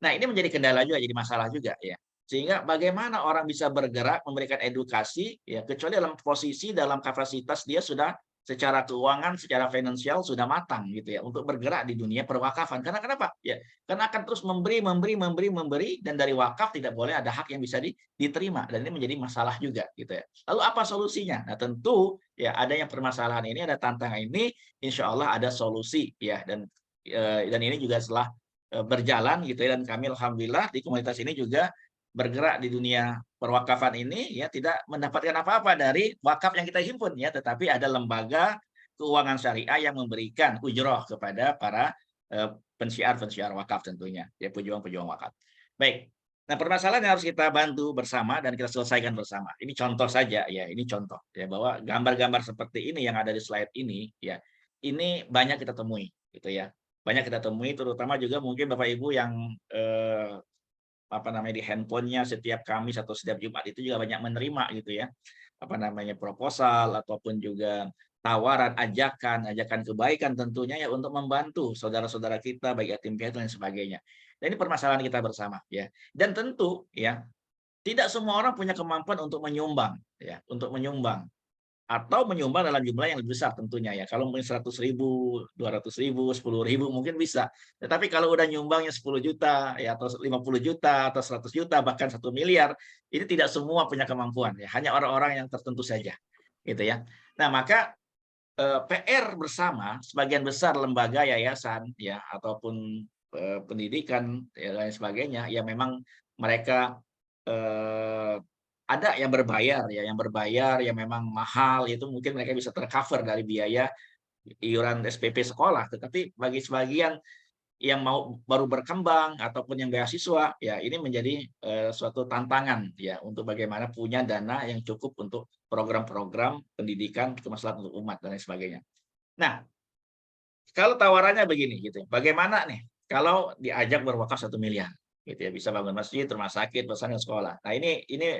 Nah ini menjadi kendala juga, jadi masalah juga ya. Sehingga bagaimana orang bisa bergerak memberikan edukasi ya kecuali dalam posisi dalam kapasitas dia sudah secara keuangan, secara finansial sudah matang gitu ya untuk bergerak di dunia perwakafan. Karena kenapa? Ya, karena akan terus memberi dan dari wakaf tidak boleh ada hak yang bisa diterima dan ini menjadi masalah juga gitu ya. Lalu apa solusinya? Nah, tentu ya ada yang permasalahan ini, ada tantangan ini, insya Allah ada solusi ya dan ini juga setelah berjalan gitu ya dan kami alhamdulillah di komunitas ini juga bergerak di dunia perwakafan ini ya tidak mendapatkan apa-apa dari wakaf yang kita himpun ya, tetapi ada lembaga keuangan syariah yang memberikan ujroh kepada para pensiar wakaf tentunya ya, pejuang-pejuang wakaf. Baik. Nah, permasalahan yang harus kita bantu bersama dan kita selesaikan bersama. Ini contoh saja ya, ini contoh ya bahwa gambar-gambar seperti ini yang ada di slide ini ya, ini banyak kita temui gitu ya. Banyak kita temui terutama juga mungkin Bapak Ibu yang apa namanya di handphonenya setiap Kamis atau setiap Jumat itu juga banyak menerima gitu ya, apa namanya proposal ataupun juga tawaran, ajakan kebaikan tentunya ya untuk membantu saudara-saudara kita, baik yatim piatu dan sebagainya. Dan ini permasalahan kita bersama ya. Dan tentu ya, tidak semua orang punya kemampuan untuk menyumbang ya, untuk menyumbang atau menyumbang dalam jumlah yang lebih besar tentunya ya. Kalau mungkin 100.000, 200.000, 10.000 mungkin bisa. Tetapi kalau udah nyumbangnya 10 juta ya, atau 50 juta atau 100 juta bahkan 1 miliar, ini tidak semua punya kemampuan ya, hanya orang-orang yang tertentu saja gitu ya. Nah, maka PR bersama sebagian besar lembaga, yayasan ya, ataupun pendidikan ya, dan sebagainya ya, memang mereka ada yang berbayar ya, yang memang mahal, itu mungkin mereka bisa tercover dari biaya iuran SPP sekolah. Tetapi bagi sebagian yang mau baru berkembang ataupun yang beasiswa ya, ini menjadi suatu tantangan ya, untuk bagaimana punya dana yang cukup untuk program-program pendidikan kemaslahatan untuk umat dan lain sebagainya. Nah, kalau tawarannya begini gitu, bagaimana nih kalau diajak berwakaf 1 miliar gitu ya, bisa bangun masjid, rumah sakit, pesantren, sekolah. Nah, ini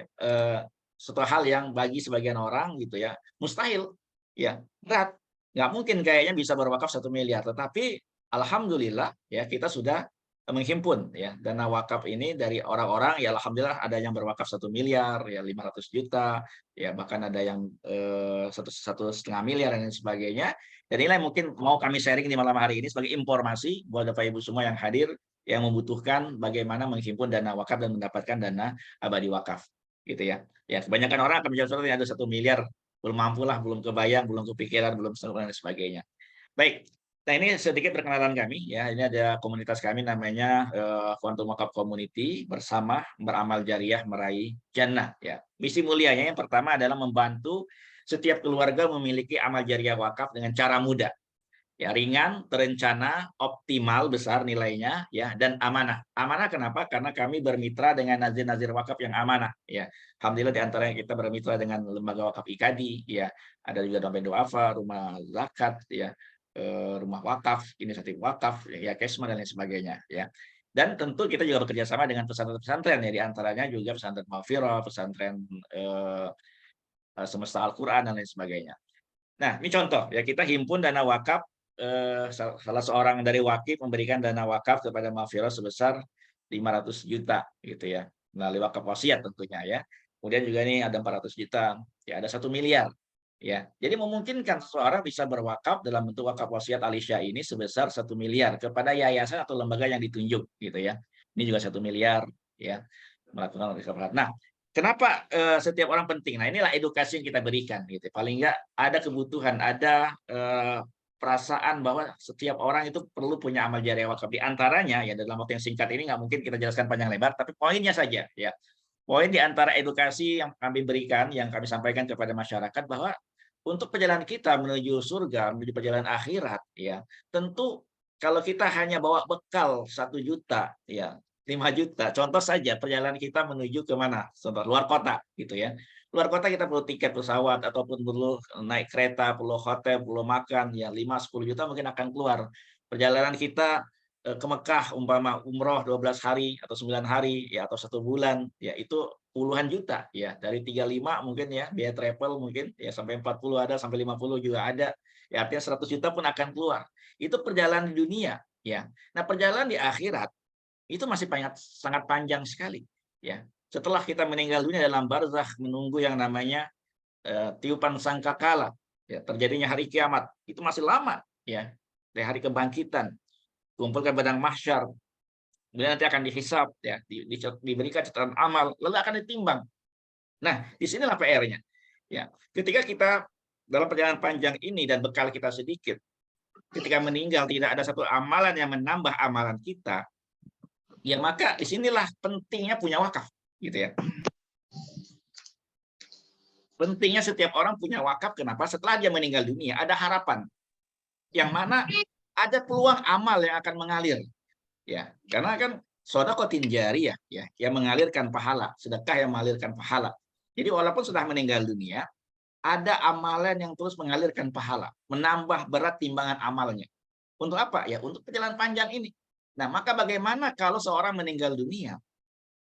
suatu hal yang bagi sebagian orang gitu ya mustahil ya, berat, nggak mungkin kayaknya bisa berwakaf 1 miliar. Tetapi alhamdulillah ya, kita sudah menghimpun ya dana wakaf ini dari orang-orang ya, alhamdulillah ada yang berwakaf 1 miliar ya, 500 juta ya, bahkan ada yang 1,5 miliar dan lain sebagainya. Dan inilah yang mungkin mau kami sharing di malam hari ini sebagai informasi buat Bapak Ibu semua yang hadir, yang membutuhkan bagaimana menghimpun dana wakaf dan mendapatkan dana abadi wakaf gitu ya. Ya, kebanyakan orang akan menjawab ada 1 miliar, belum mampu lah, belum kebayang, belum kepikiran, belum dan sebagainya. Baik, nah ini sedikit perkenalan kami ya. Ini ada komunitas kami namanya Quantum Wakaf Community, bersama beramal jariah meraih jannah ya. Misi mulianya yang pertama adalah membantu setiap keluarga memiliki amal jariah wakaf dengan cara mudah. Ya, ringan, terencana, optimal, besar nilainya ya, dan amanah. Amanah kenapa? Karena kami bermitra dengan nazir-nazir wakaf yang amanah ya. Alhamdulillah di antaranya kita bermitra dengan lembaga wakaf IKADI ya, ada juga Dompet Duafa, rumah zakat ya, rumah wakaf, inisiatif wakaf ya, Kesma dan lain sebagainya ya. Dan tentu kita juga bekerja sama dengan pesantren-pesantren ya, di antaranya juga pesantren Mafiro, pesantren Semesta Al-Quran dan lain sebagainya. Nah, ini contoh ya, kita himpun dana wakaf, salah seorang dari wakif memberikan dana wakaf kepada Mafiro sebesar 500 juta gitu ya, melalui wakaf wasiat tentunya ya. Kemudian juga ini ada 400 juta, ya ada 1 miliar ya. Jadi memungkinkan seseorang bisa berwakaf dalam bentuk wakaf wasiat Alisya ini sebesar 1 miliar kepada yayasan atau lembaga yang ditunjuk gitu ya. Ini juga 1 miliar ya, melakukan wakaf. Nah, kenapa setiap orang penting? Nah, inilah edukasi yang kita berikan gitu. Paling enggak ada kebutuhan, ada perasaan bahwa setiap orang itu perlu punya amal jariah wakaf. Di antaranya ya, dalam waktu yang singkat ini nggak mungkin kita jelaskan panjang lebar, tapi poinnya saja ya. Poin di antara edukasi yang kami berikan, yang kami sampaikan kepada masyarakat, bahwa untuk perjalanan kita menuju surga, menuju perjalanan akhirat ya, tentu kalau kita hanya bawa bekal 1 juta ya, 5 juta, contoh saja perjalanan kita menuju ke mana? Contoh luar kota gitu ya. Luar kota kita perlu tiket pesawat ataupun perlu naik kereta, perlu hotel, perlu makan ya, 5-10 juta mungkin akan keluar. Perjalanan kita ke Mekah umpama umroh 12 hari atau 9 hari ya, atau 1 bulan ya, itu puluhan juta ya, dari 35 mungkin ya, biaya travel mungkin ya, sampai 40 ada, sampai 50 juga ada. Ya, artinya 100 juta pun akan keluar. Itu perjalanan di dunia ya. Nah, perjalanan di akhirat itu masih sangat panjang sekali ya. Setelah kita meninggal dunia dalam barzakh, menunggu yang namanya tiupan sangkakala ya, terjadinya hari kiamat, itu masih lama ya, dari hari kebangkitan, kumpul ke padang mahsyar, kemudian nanti akan dihisab ya, diberikan catatan amal, lalu akan ditimbang. Nah, disinilah PR-nya ya. Ketika kita dalam perjalanan panjang ini dan bekal kita sedikit, ketika meninggal tidak ada satu amalan yang menambah amalan kita, ya maka disinilah pentingnya punya wakaf gitu ya. Pentingnya setiap orang punya wakaf. Kenapa? Setelah dia meninggal dunia ada harapan yang mana ada peluang amal yang akan mengalir ya, karena kan shadaqatin jariyah ya, yang mengalirkan pahala, sedekah yang mengalirkan pahala. Jadi walaupun sudah meninggal dunia, ada amalan yang terus mengalirkan pahala, menambah berat timbangan amalnya. Untuk apa? Ya untuk perjalanan panjang ini. Nah, maka bagaimana kalau seorang meninggal dunia,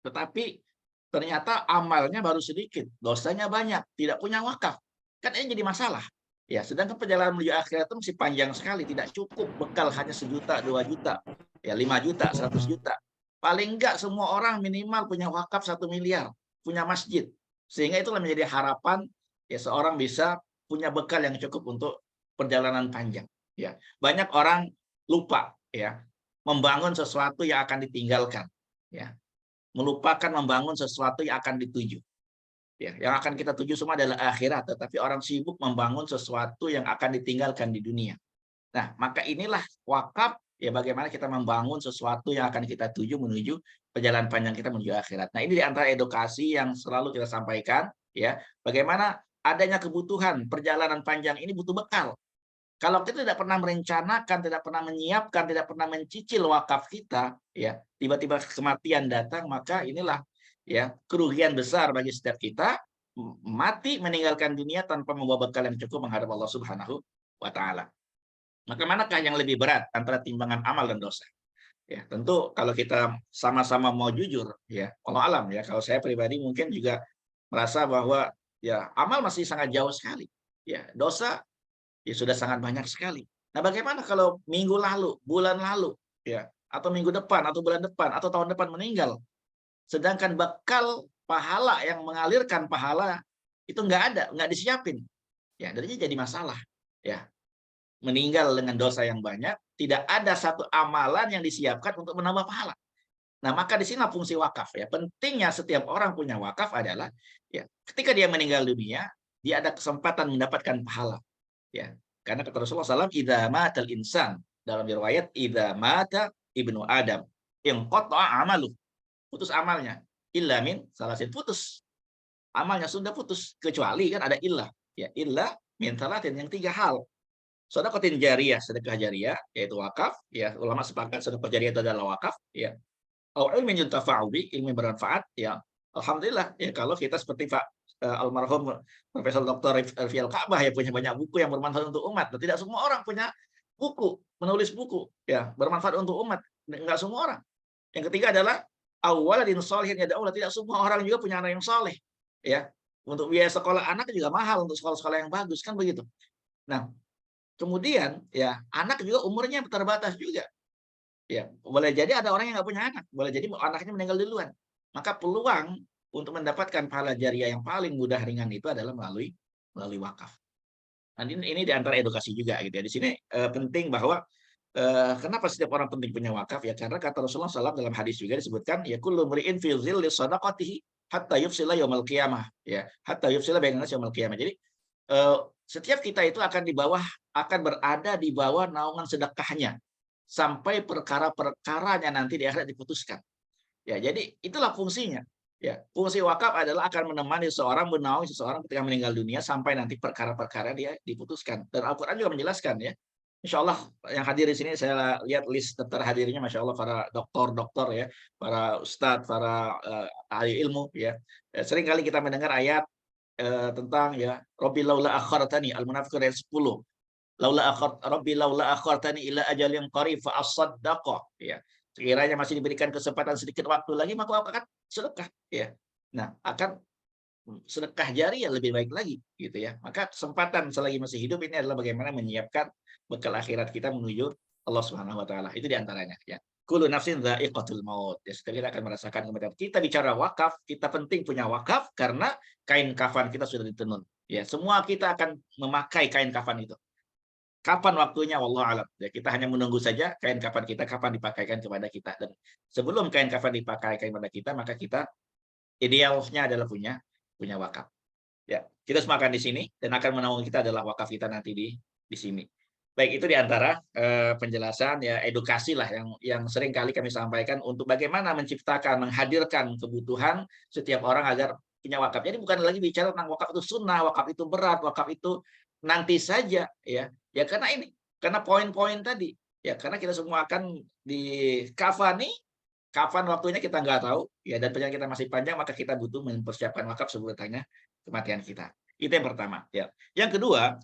tetapi ternyata amalnya baru sedikit, dosanya banyak, tidak punya wakaf? Kan ini jadi masalah. Ya, sedangkan perjalanan menuju akhirat itu masih panjang sekali, tidak cukup bekal hanya 1 juta, 2 juta, ya 5 juta, 100 juta. Paling enggak semua orang minimal punya wakaf 1 miliar, punya masjid. Sehingga itulah menjadi harapan ya seorang bisa punya bekal yang cukup untuk perjalanan panjang. Ya, banyak orang lupa ya membangun sesuatu yang akan ditinggalkan, ya, melupakan membangun sesuatu yang akan dituju. Ya, yang akan kita tuju semua adalah akhirat, tetapi orang sibuk membangun sesuatu yang akan ditinggalkan di dunia. Nah, maka inilah wakaf, ya bagaimana kita membangun sesuatu yang akan kita tuju menuju perjalanan panjang kita menuju akhirat. Nah, ini di antara edukasi yang selalu kita sampaikan, ya, bagaimana adanya kebutuhan perjalanan panjang ini butuh bekal. Kalau kita tidak pernah merencanakan, tidak pernah menyiapkan, tidak pernah mencicil wakaf kita, ya, tiba-tiba kematian datang, maka inilah ya kerugian besar bagi setiap kita, mati meninggalkan dunia tanpa membawa bekal yang cukup menghadap Allah Subhanahu wa taala. Maka manakah yang lebih berat antara timbangan amal dan dosa? Ya, tentu kalau kita sama-sama mau jujur, ya, Allah alam ya, kalau saya pribadi mungkin juga merasa bahwa ya amal masih sangat jauh sekali. Ya, dosa ya sudah sangat banyak sekali. Nah, bagaimana kalau minggu lalu, bulan lalu, ya, atau minggu depan, atau bulan depan, atau tahun depan meninggal, sedangkan bekal pahala yang mengalirkan pahala itu nggak ada, nggak disiapin. Ya, jadinya jadi masalah. Ya, meninggal dengan dosa yang banyak, tidak ada satu amalan yang disiapkan untuk menambah pahala. Nah, maka di sini fungsi wakaf ya. Pentingnya setiap orang punya wakaf adalah ya, ketika dia meninggal dunia, dia ada kesempatan mendapatkan pahala. Ya, karena kata Rasulullah SAW, idza matal insan, dalam riwayat idza mata ibnu Adam, yang qata'a amalu, putus amalnya, illa min salasin, putus amalnya sudah putus, kecuali kan ada illah, ya illah min salatin, yang 3 hal. Sedekah jariyah, sedekah jariyah yaitu wakaf, ya ulama sepakat sedekah jariyah itu adalah wakaf, ya. Au ilmin yuntafa'u bi, ilmu bermanfaat, ya. Alhamdulillah ya kalau kita seperti Pak almarhum Profesor Dr. Rifial Ka'bah ya punya banyak buku yang bermanfaat untuk umat. Dan tidak semua orang punya buku, menulis buku ya bermanfaat untuk umat. Enggak semua orang. Yang ketiga adalah awwaladin sholihin yad'u, tidak semua orang juga punya anak yang soleh. Ya. Untuk biaya sekolah anak juga mahal untuk sekolah-sekolah yang bagus kan begitu. Nah, kemudian ya anak juga umurnya terbatas juga. Ya, boleh jadi ada orang yang nggak punya anak, boleh jadi anaknya meninggal duluan. Maka peluang untuk mendapatkan pahala jariah yang paling mudah ringan itu adalah melalui wakaf. Nah, ini di antara edukasi juga gitu ya. Di sini penting bahwa kenapa setiap orang penting punya wakaf ya, karena kata Rasulullah SAW dalam hadis juga disebutkan ya kullu mri'in fi dhilli shadaqatihi hatta yufsila yaumil qiyamah, ya hatta yufsila bainan nas yaumil qiyamah. Jadi setiap kita itu akan berada di bawah naungan sedekahnya sampai perkara-perkaranya nanti di akhirat diputuskan. Ya, jadi itulah fungsinya. Ya, fungsi wakaf adalah akan menemani seseorang, menaungi seseorang ketika meninggal dunia sampai nanti perkara-perkara dia diputuskan. Dan Al-Qur'an juga menjelaskan ya. Insya Allah yang hadir di sini saya lihat list daftar hadirnya, masya Allah para doktor ya, para ustadz, para ahli ilmu ya. Sering kali kita mendengar ayat tentang ya Rabbi laula akhartani, Al-Munafiqun ayat 10. Rabbi laula akhartani ila ajalin qarib fa asaddaqa, ya. Sekiranya masih diberikan kesempatan sedikit waktu lagi, maka akan sedekah, ya. Nah, akan sedekah jariyah lebih baik lagi, gitu ya. Maka kesempatan selagi masih hidup ini adalah bagaimana menyiapkan bekal akhirat kita menuju Allah Subhanahu wa taala. Itu diantaranya, ya. Kullu nafsin dha'iqatul maut. Ya, setiap kita akan merasakan kematian. Kita bicara wakaf, kita penting punya wakaf karena kain kafan kita sudah ditenun. Ya, semua kita akan memakai kain kafan itu. Kapan waktunya wallahu alam. Ya, kita hanya menunggu saja kain kafan kita kapan dipakaikan kepada kita. Dan sebelum kain kafan dipakaikan kepada kita, maka kita idealnya adalah punya wakaf. Ya, kita semua akan di sini dan akan menaungi kita adalah wakaf kita nanti di sini. Baik, itu diantara penjelasan ya edukasi lah yang sering kali kami sampaikan untuk bagaimana menciptakan, menghadirkan kebutuhan setiap orang agar punya wakaf. Jadi bukan lagi bicara tentang wakaf itu sunnah, wakaf itu berat, wakaf itu nanti saja ya. Ya karena poin-poin tadi. Ya karena kita semua akan dikafani, kapan waktunya kita nggak tahu ya, dan perjalanan kita masih panjang, maka kita butuh mempersiapkan wakaf sebelum datangnya kematian kita. Itu yang pertama ya. Yang kedua,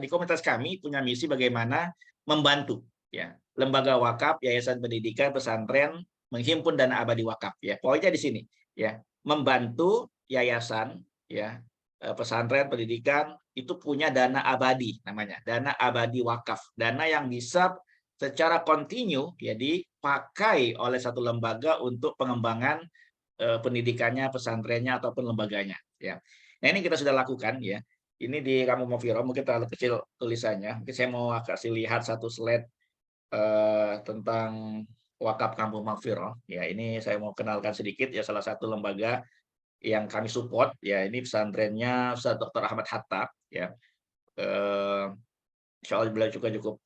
di komunitas kami punya misi bagaimana membantu ya lembaga wakaf, yayasan pendidikan, pesantren menghimpun dana abadi wakaf ya. Poinnya di sini ya, membantu yayasan ya pesantren pendidikan itu punya dana abadi namanya, dana abadi wakaf, dana yang bisa secara kontinu ya dipakai oleh satu lembaga untuk pengembangan pendidikannya, pesantrennya ataupun lembaganya ya. Nah, ini kita sudah lakukan ya. Ini di Kampung Mafiro, mungkin terlalu kecil tulisannya. Mungkin saya mau kasih lihat satu slide tentang wakaf Kampung Mafiro. Ya, ini saya mau kenalkan sedikit ya, salah satu lembaga yang kami support ya, ini pesantrennya Ustaz Dr. Ahmad Hattab ya. Insya Allah beliau juga cukup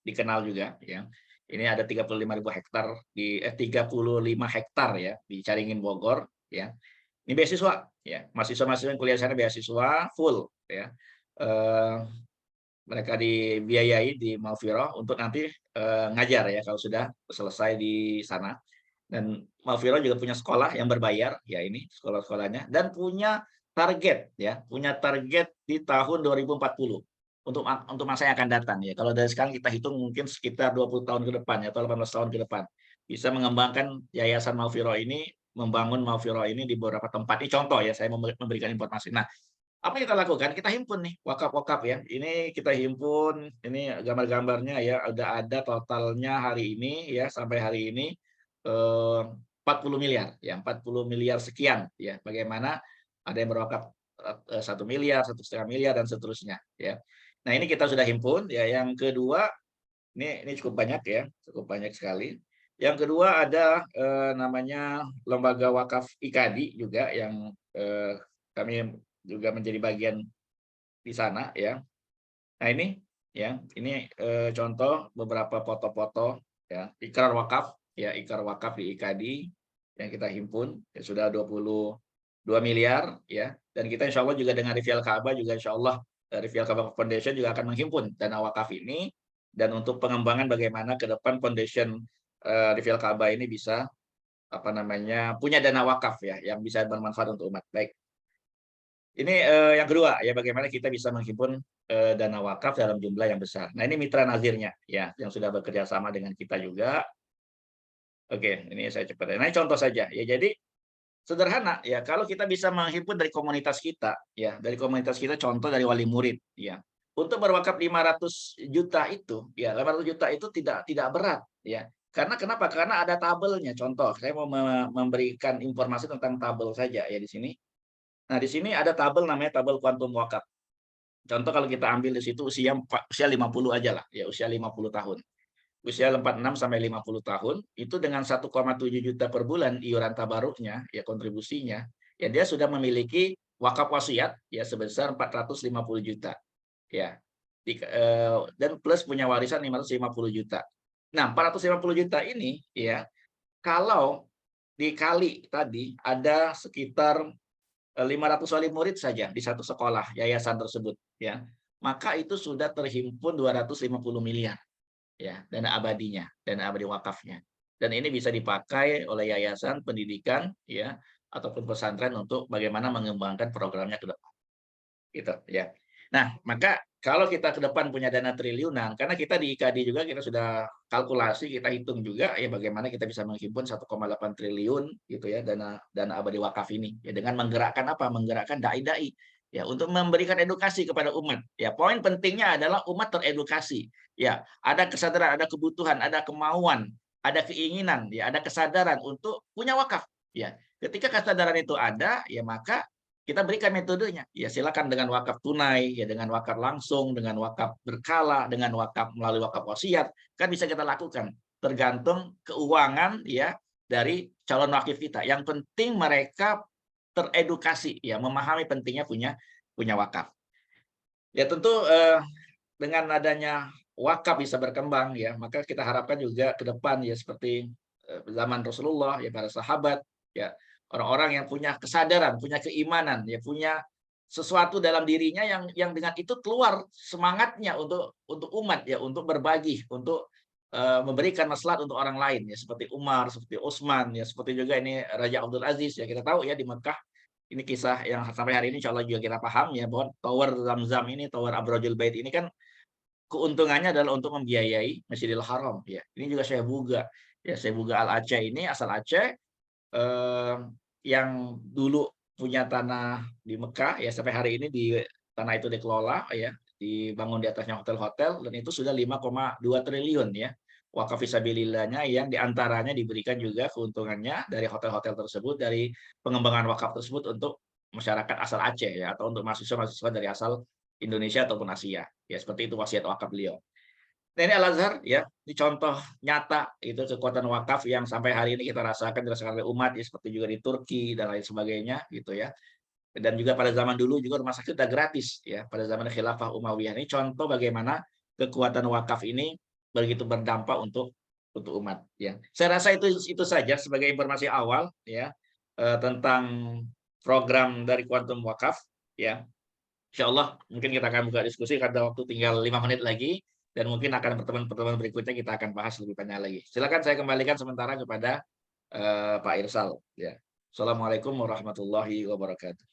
dikenal juga ya. Ini ada 35.000 hektar 35 hektar ya di Caringin Bogor ya. Ini beasiswa ya, mahasiswa-mahasiswa yang kuliah sana beasiswa full ya. Mereka dibiayai di Mafiro untuk nanti ngajar ya kalau sudah selesai di sana. Dan Mafiro juga punya sekolah yang berbayar ya, ini sekolah-sekolahnya, dan punya target ya, punya target di tahun 2040 untuk masa yang akan datang ya. Kalau dari sekarang kita hitung mungkin sekitar 20 tahun ke depan ya, atau 18 tahun ke depan bisa mengembangkan Yayasan Mafiro ini, membangun Mafiro ini di beberapa tempat. Ini contoh ya, saya memberikan informasi. Nah, apa yang kita lakukan? Kita himpun nih wakaf-wakaf ya. Ini kita himpun, ini gambar-gambarnya ya, ada totalnya hari ini ya, sampai hari ini 40 miliar ya, 40 miliar sekian ya. Bagaimana ada yang berwakaf 1 miliar, 1,5 miliar dan seterusnya ya. Nah, ini kita sudah himpun ya. Yang kedua, ini cukup banyak ya, cukup banyak sekali. Yang kedua ada namanya Lembaga Wakaf IKADI juga yang kami juga menjadi bagian di sana ya. Nah, ini ya, ini contoh beberapa foto-foto ya, ikrar wakaf ya, ikrar wakaf di IKADI yang kita himpun ya, sudah 22 miliar ya. Dan kita insya Allah juga dengan Rivial Ka'bah juga insya Allah Rivial Ka'bah Foundation juga akan menghimpun dana wakaf ini, dan untuk pengembangan bagaimana ke depan foundation Rivial Ka'bah ini bisa apa namanya punya dana wakaf ya yang bisa bermanfaat untuk umat. Baik. Ini yang kedua ya, bagaimana kita bisa menghimpun dana wakaf dalam jumlah yang besar. Nah, ini mitra nazirnya ya yang sudah bekerja sama dengan kita juga. Oke, ini saya cepat. Nah, ini contoh saja ya. Jadi sederhana ya, kalau kita bisa menghimpun dari komunitas kita ya, dari komunitas kita, contoh dari wali murid ya. Untuk berwakaf 500 juta itu ya, 500 juta itu tidak berat ya. Karena kenapa? Karena ada tabelnya. Contoh, saya mau memberikan informasi tentang tabel saja ya di sini. Nah, di sini ada tabel namanya tabel kuantum wakaf. Contoh kalau kita ambil di situ usia 50 aja lah, ya usia 50 tahun. Usia 46 sampai 50 tahun, itu dengan 1,7 juta per bulan iuran tabaruknya, ya kontribusinya, ya dia sudah memiliki wakaf wasiat ya sebesar 450 juta. Ya. Dan plus punya warisan 550 juta. Nah, 450 juta ini ya, kalau dikali tadi ada sekitar 500 wali murid saja di satu sekolah yayasan tersebut ya, maka itu sudah terhimpun 250 miliar ya, dana abadinya, dana abadi wakafnya, dan ini bisa dipakai oleh yayasan pendidikan ya ataupun pesantren untuk bagaimana mengembangkan programnya ke depan gitu ya. Nah, maka kalau kita ke depan punya dana triliunan, karena kita di IKADI juga kita sudah kalkulasi, kita hitung juga ya bagaimana kita bisa menghimpun 1,8 triliun gitu ya dana abadi wakaf ini ya, dengan menggerakkan apa? Menggerakkan dai-dai ya untuk memberikan edukasi kepada umat. Ya, poin pentingnya adalah umat teredukasi. Ya, ada kesadaran, ada kebutuhan, ada kemauan, ada keinginan, ya, ada kesadaran untuk punya wakaf. Ya, ketika kesadaran itu ada, ya maka kita berikan metodenya. Ya, silakan dengan wakaf tunai, ya dengan wakaf langsung, dengan wakaf berkala, dengan wakaf melalui wakaf wasiat, kan bisa kita lakukan. Tergantung keuangan ya dari calon wakif kita. Yang penting mereka teredukasi, ya memahami pentingnya punya wakaf. Ya tentu dengan adanya wakaf bisa berkembang ya, maka kita harapkan juga ke depan ya seperti zaman Rasulullah ya, para sahabat ya, orang-orang yang punya kesadaran, punya keimanan, ya punya sesuatu dalam dirinya yang dengan itu keluar semangatnya untuk umat ya, untuk berbagi, untuk memberikan maslahat untuk orang lain ya, seperti Umar, seperti Utsman ya, seperti juga ini Raja Abdul Aziz ya, kita tahu ya di Mekah ini kisah yang sampai hari ini insya Allah juga kita paham ya, bahwa Tower Zamzam ini, Tower Abrojul Bait ini kan keuntungannya adalah untuk membiayai Masjidil Haram ya. Ini juga Syekh Buga ya, Syekh Buga Al Aceh ini asal Aceh, yang dulu punya tanah di Mekah ya, sampai hari ini di tanah itu dikelola ya, dibangun di atasnya hotel-hotel, dan itu sudah 5,2 triliun ya wakaf fisabilillahnya, yang diantaranya diberikan juga keuntungannya dari hotel-hotel tersebut, dari pengembangan wakaf tersebut untuk masyarakat asal Aceh ya, atau untuk mahasiswa-mahasiswa dari asal Indonesia ataupun Asia ya, seperti itu wasiat wakaf beliau. Nah, ini Al-Azhar ya, ini contoh nyata itu kekuatan wakaf yang sampai hari ini kita rasakan, dirasakan oleh umat ya, seperti juga di Turki dan lain sebagainya gitu ya. Dan juga pada zaman dulu juga rumah sakit sudah gratis ya, pada zaman Khilafah Umayyah. Ini contoh bagaimana kekuatan wakaf ini begitu berdampak untuk umat ya. Saya rasa itu saja sebagai informasi awal ya tentang program dari Quantum Wakaf ya. Insya Allah mungkin kita akan buka diskusi karena waktu tinggal 5 menit lagi, dan mungkin akan pertemuan-pertemuan berikutnya kita akan bahas lebih banyak lagi. Silakan saya kembalikan sementara kepada Pak Irsal ya. Assalamualaikum warahmatullahi wabarakatuh.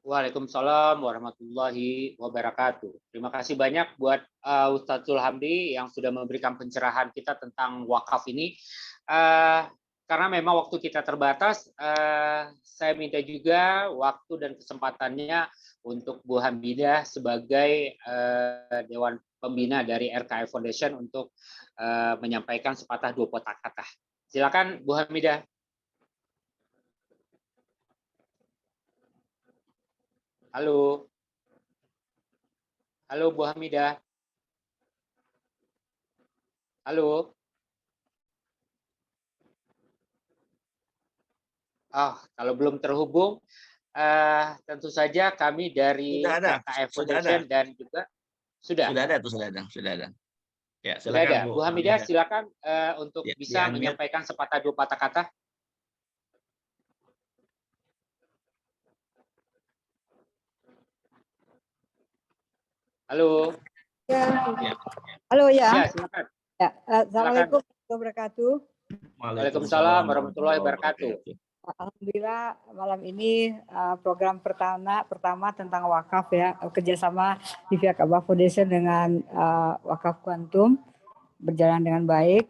Waalaikumsalam warahmatullahi wabarakatuh. Terima kasih banyak buat Ustadzul Hamdi yang sudah memberikan pencerahan kita tentang wakaf ini. Karena memang waktu kita terbatas, saya minta juga waktu dan kesempatannya untuk Bu Hamidah sebagai Dewan Pembina dari RKF Foundation untuk menyampaikan sepatah dua patah kata. Silakan Bu Hamidah. Halo. Halo Bu Hamidah. Halo. Kalau belum terhubung, tentu saja kami dari RKF Foundation dan juga sudah ada. Ya, silakan Bu Hamidah, silakan untuk bisa menyampaikan sepatah dua patah kata. Halo. Ya. Halo ya. Ya, silakan. Ya, Assalamualaikum warahmatullahi wabarakatuh. Waalaikumsalam warahmatullahi wabarakatuh. Alhamdulillah malam ini program pertama tentang wakaf ya, kerjasama Rifia Ka'bah Foundation dengan Wakaf Quantum berjalan dengan baik.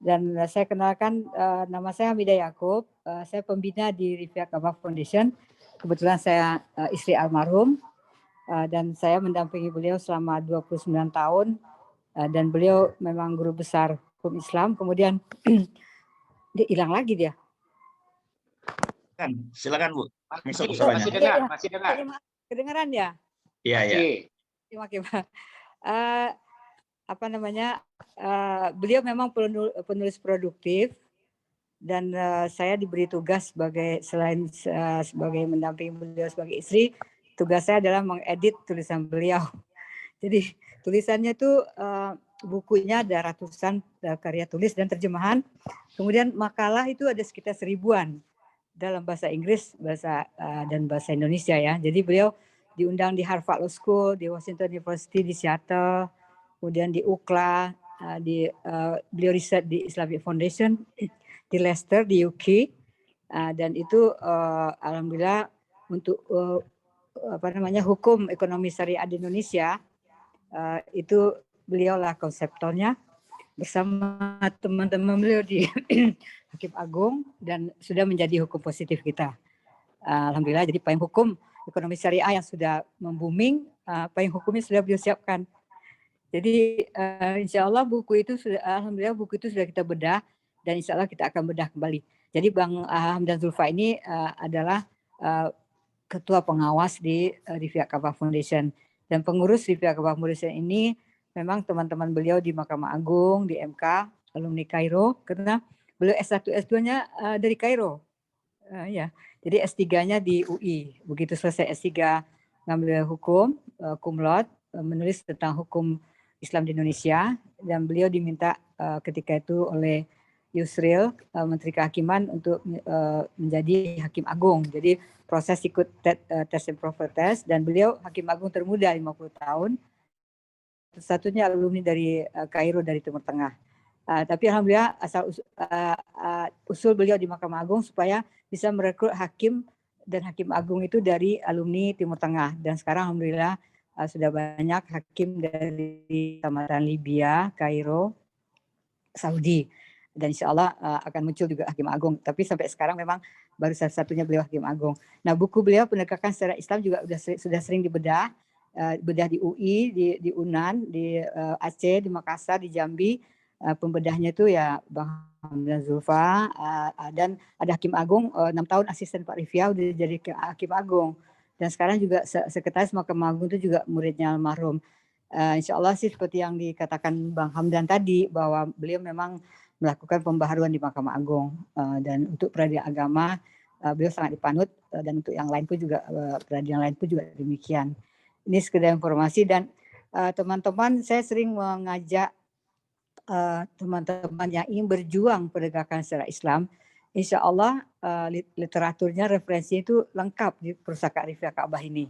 Dan saya kenalkan, nama saya Hamidah Yaakob, saya pembina di Rifia Ka'bah Foundation. Kebetulan saya istri almarhum. Dan saya mendampingi beliau selama 29 tahun, dan beliau memang guru besar hukum Islam. Kemudian dia hilang lagi dia. Silakan Bu. Masih dengar. Kedengaran ya? Iya. Terima kasih. Beliau memang penulis produktif, dan saya diberi tugas selain sebagai mendampingi beliau sebagai istri, tugas saya adalah mengedit tulisan beliau. Jadi tulisannya itu bukunya ada ratusan karya tulis dan terjemahan. Kemudian makalah itu ada sekitar 1000-an dalam bahasa Inggris, dan bahasa Indonesia ya. Jadi beliau diundang di Harvard Law School, di Washington University di Seattle, kemudian di UCLA, beliau riset di Islamic Foundation di Leicester di UK, dan itu alhamdulillah untuk hukum ekonomi syariah di Indonesia, itu beliau lah konseptornya bersama teman-teman beliau di Hakim Agung, dan sudah menjadi hukum positif kita. Alhamdulillah, jadi payung hukum ekonomi syariah yang sudah membooming, payung hukumnya sudah beliau siapkan. Jadi insya Allah alhamdulillah buku itu sudah kita bedah, dan insya Allah kita akan bedah kembali. Jadi Bang Hamdan Zulfa ini adalah ketua pengawas di Rifia Ka'bah Foundation, dan pengurus Rifia Ka'bah Foundation ini memang teman-teman beliau di Mahkamah Agung, di MK, alumni Kairo, karena beliau S1 S2-nya dari Kairo. Ya, jadi S3-nya di UI. Begitu selesai S3 ngambil hukum, cum laude, menulis tentang hukum Islam di Indonesia, dan beliau diminta ketika itu oleh Yusril, Menteri Kehakiman, untuk menjadi Hakim Agung. Jadi proses ikut tes and proper test, dan beliau Hakim Agung termuda 50 tahun. Satunya alumni dari Kairo, dari Timur Tengah. Tapi alhamdulillah usul beliau di Mahkamah Agung supaya bisa merekrut hakim dan Hakim Agung itu dari alumni Timur Tengah. Dan sekarang alhamdulillah sudah banyak hakim dari Tamatan Libya, Kairo, Saudi. dan insya Allah akan muncul juga Hakim Agung. Tapi sampai sekarang memang baru satu-satunya beliau Hakim Agung. Nah, buku beliau Penegakan Syariat Islam juga sudah sering dibedah, bedah di UI, di UNAN, di Aceh, di Makassar, di Jambi. Pembedahnya itu ya Bang Hamdan Zulfa, dan ada Hakim Agung 6 tahun asisten Pak Rifia udah jadi Hakim Agung. Dan sekarang juga sekretaris Mahkamah Agung itu juga muridnya almarhum. Insya Allah sih seperti yang dikatakan Bang Hamdan tadi, bahwa beliau memang melakukan pembaharuan di Mahkamah Agung, dan untuk peradilan agama beliau sangat dipanut, dan untuk yang lain pun juga peradilan lain pun juga demikian. Ini sekedar informasi, dan teman-teman saya sering mengajak teman-teman yang ingin berjuang penegakan syariat Islam, insya Allah literaturnya, referensinya itu lengkap di Pusaka Rifia Ka'bah ini.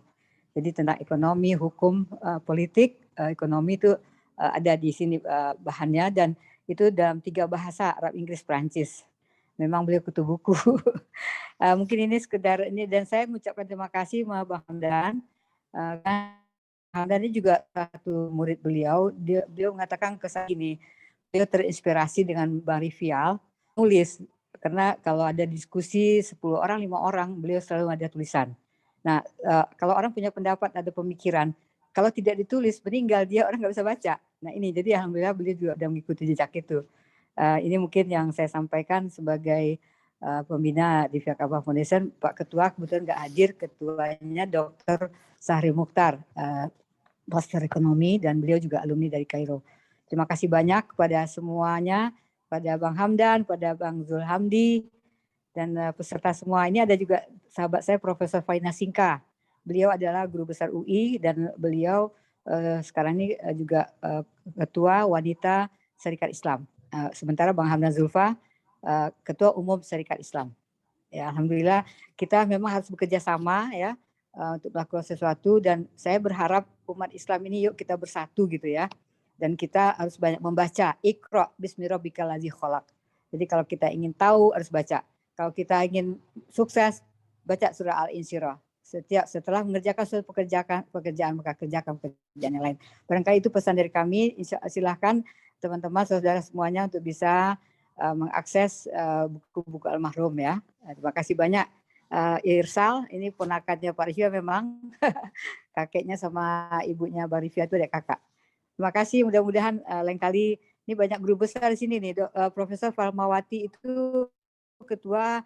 Jadi tentang ekonomi, hukum, politik, ekonomi itu ada di sini bahannya, dan itu dalam 3 bahasa, Arab, Inggris, Perancis. Memang beliau kutu buku. Mungkin ini sekedar ini, dan saya mengucapkan terima kasih sama Bang Hamdan. Hamdan ini juga satu murid beliau. Beliau mengatakan ke saya gini, beliau terinspirasi dengan Bang Rifial nulis, karena kalau ada diskusi 10 orang, 5 orang, beliau selalu ada tulisan. Nah, kalau orang punya pendapat, ada pemikiran, kalau tidak ditulis, meninggal dia, orang nggak bisa baca. Nah ini, jadi alhamdulillah beliau juga sudah mengikuti jejak itu. Ini mungkin yang saya sampaikan sebagai pembina di Rifia Ka'bah Foundation. Pak Ketua kebetulan nggak hadir, ketuanya Dr. Sahri Mukhtar, Master Ekonomi, dan beliau juga alumni dari Kairo. Terima kasih banyak kepada semuanya, pada Bang Hamdan, pada Bang Zulhamdi, dan peserta semua. Ini ada juga sahabat saya Profesor Faina Singka. Beliau adalah guru besar UI, dan beliau sekarang ini juga Ketua Wanita Syarikat Islam. Sementara Bang Hamdan Zulfa Ketua Umum Syarikat Islam. Ya, alhamdulillah kita memang harus bekerja sama ya untuk melakukan sesuatu, dan saya berharap umat Islam ini yuk kita bersatu gitu ya. Dan kita harus banyak membaca. Iqra bismi rabbikal ladzi khalaq. Jadi kalau kita ingin tahu harus baca. Kalau kita ingin sukses, baca surah Al-Insyirah. Setelah mengerjakan suatu pekerjaan maka kerjakan pekerjaan yang lain. Barangkali itu pesan dari kami. Silahkan teman-teman, saudara semuanya untuk bisa mengakses buku-buku almarhum ya. Terima kasih banyak. Irsal, ini ponakannya Pak Rifia memang. Kakeknya sama ibunya Mbak Rifia itu ada kakak. Terima kasih, mudah-mudahan lain kali, ini banyak guru besar di sini nih, Profesor Farmawati itu ketua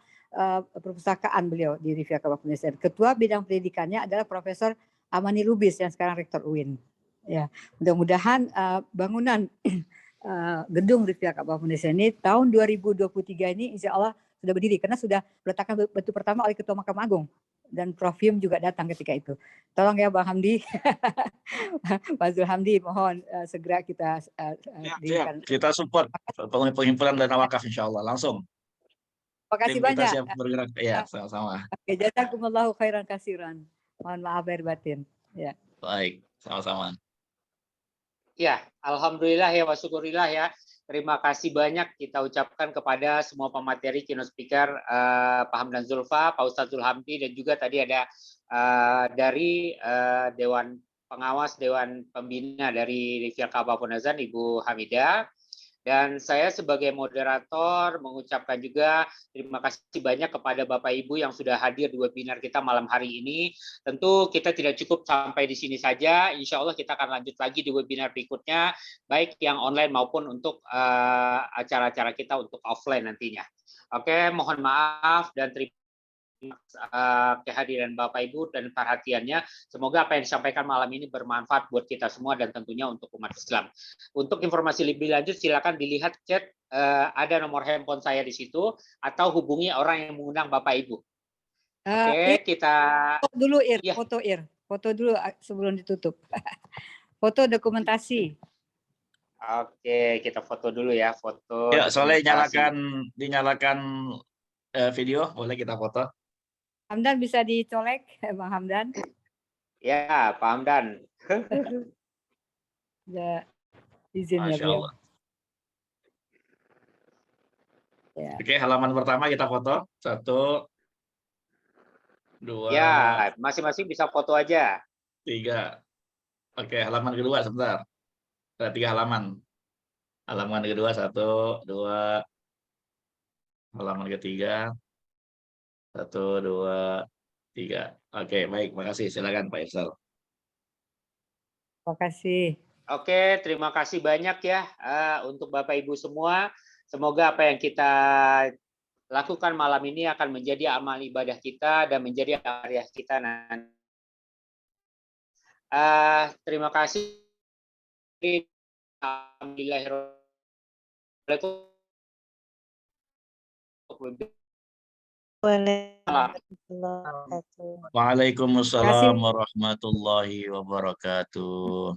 perpustakaan beliau di Rifia Ka'bah Foundation. Ketua bidang pendidikannya adalah Profesor Amani Lubis yang sekarang Rektor UIN. Ya, mudah-mudahan bangunan gedung Rifia Ka'bah Foundation ini tahun 2023 ini insya Allah sudah berdiri, karena sudah meletakkan batu pertama oleh Ketua Mahkamah Agung. Dan Prof. Yum juga datang ketika itu. Tolong ya Bang Hamdi, Pak Zulhamdi, mohon segera kita dirikan. Kita support penghimpunan dana wakaf insya Allah langsung. Terima kasih banyak. Kita siap bergerak. Ya, sama-sama. Jazakumullahu khairan kasiran. Mohon maaf lahir batin. Ya. Baik, sama-sama. Ya, alhamdulillah ya, wa syukurillah ya. Terima kasih banyak kita ucapkan kepada semua pemateri, keynote speaker, Pak Hamdan Zulfa, Pak Ustadz Zulhamdi, dan juga tadi ada dari Dewan Pengawas, Dewan Pembina dari Rifia Ka'bah Foundation, Ibu Hamidah. Dan saya sebagai moderator mengucapkan juga terima kasih banyak kepada Bapak Ibu yang sudah hadir di webinar kita malam hari ini. Tentu kita tidak cukup sampai di sini saja. Insya Allah kita akan lanjut lagi di webinar berikutnya, baik yang online maupun untuk acara-acara kita untuk offline nantinya. Oke, mohon maaf dan terima kehadiran Bapak Ibu dan perhatiannya. Semoga apa yang disampaikan malam ini bermanfaat buat kita semua dan tentunya untuk umat Islam. Untuk informasi lebih lanjut silakan dilihat chat, ada nomor handphone saya di situ, atau hubungi orang yang mengundang Bapak Ibu. Oke, kita foto dulu ya. Foto dulu sebelum ditutup. Foto dokumentasi. Oke, kita foto dulu ya, foto. Ya, soalnya dinyalakan video, boleh kita foto. Hamdan bisa dicolek, Bang Hamdan? Ya, Pak Hamdan. Ya, izin ya, Masya Allah. Ya. Oke, halaman pertama kita foto. 1, 2, ya, masing-masing bisa foto aja. 3. Oke, halaman kedua sebentar. Ada 3 halaman. Halaman kedua 1, 2, halaman ketiga. 1, 2, 3. Oke, baik. Makasih. Silakan Pak Irsal. Terima kasih. Oke, terima kasih banyak ya untuk Bapak Ibu semua. Semoga apa yang kita lakukan malam ini akan menjadi amal ibadah kita dan menjadi karya kita nanti. Terima kasih. Waalaikumsalam warahmatullahi wabarakatuh.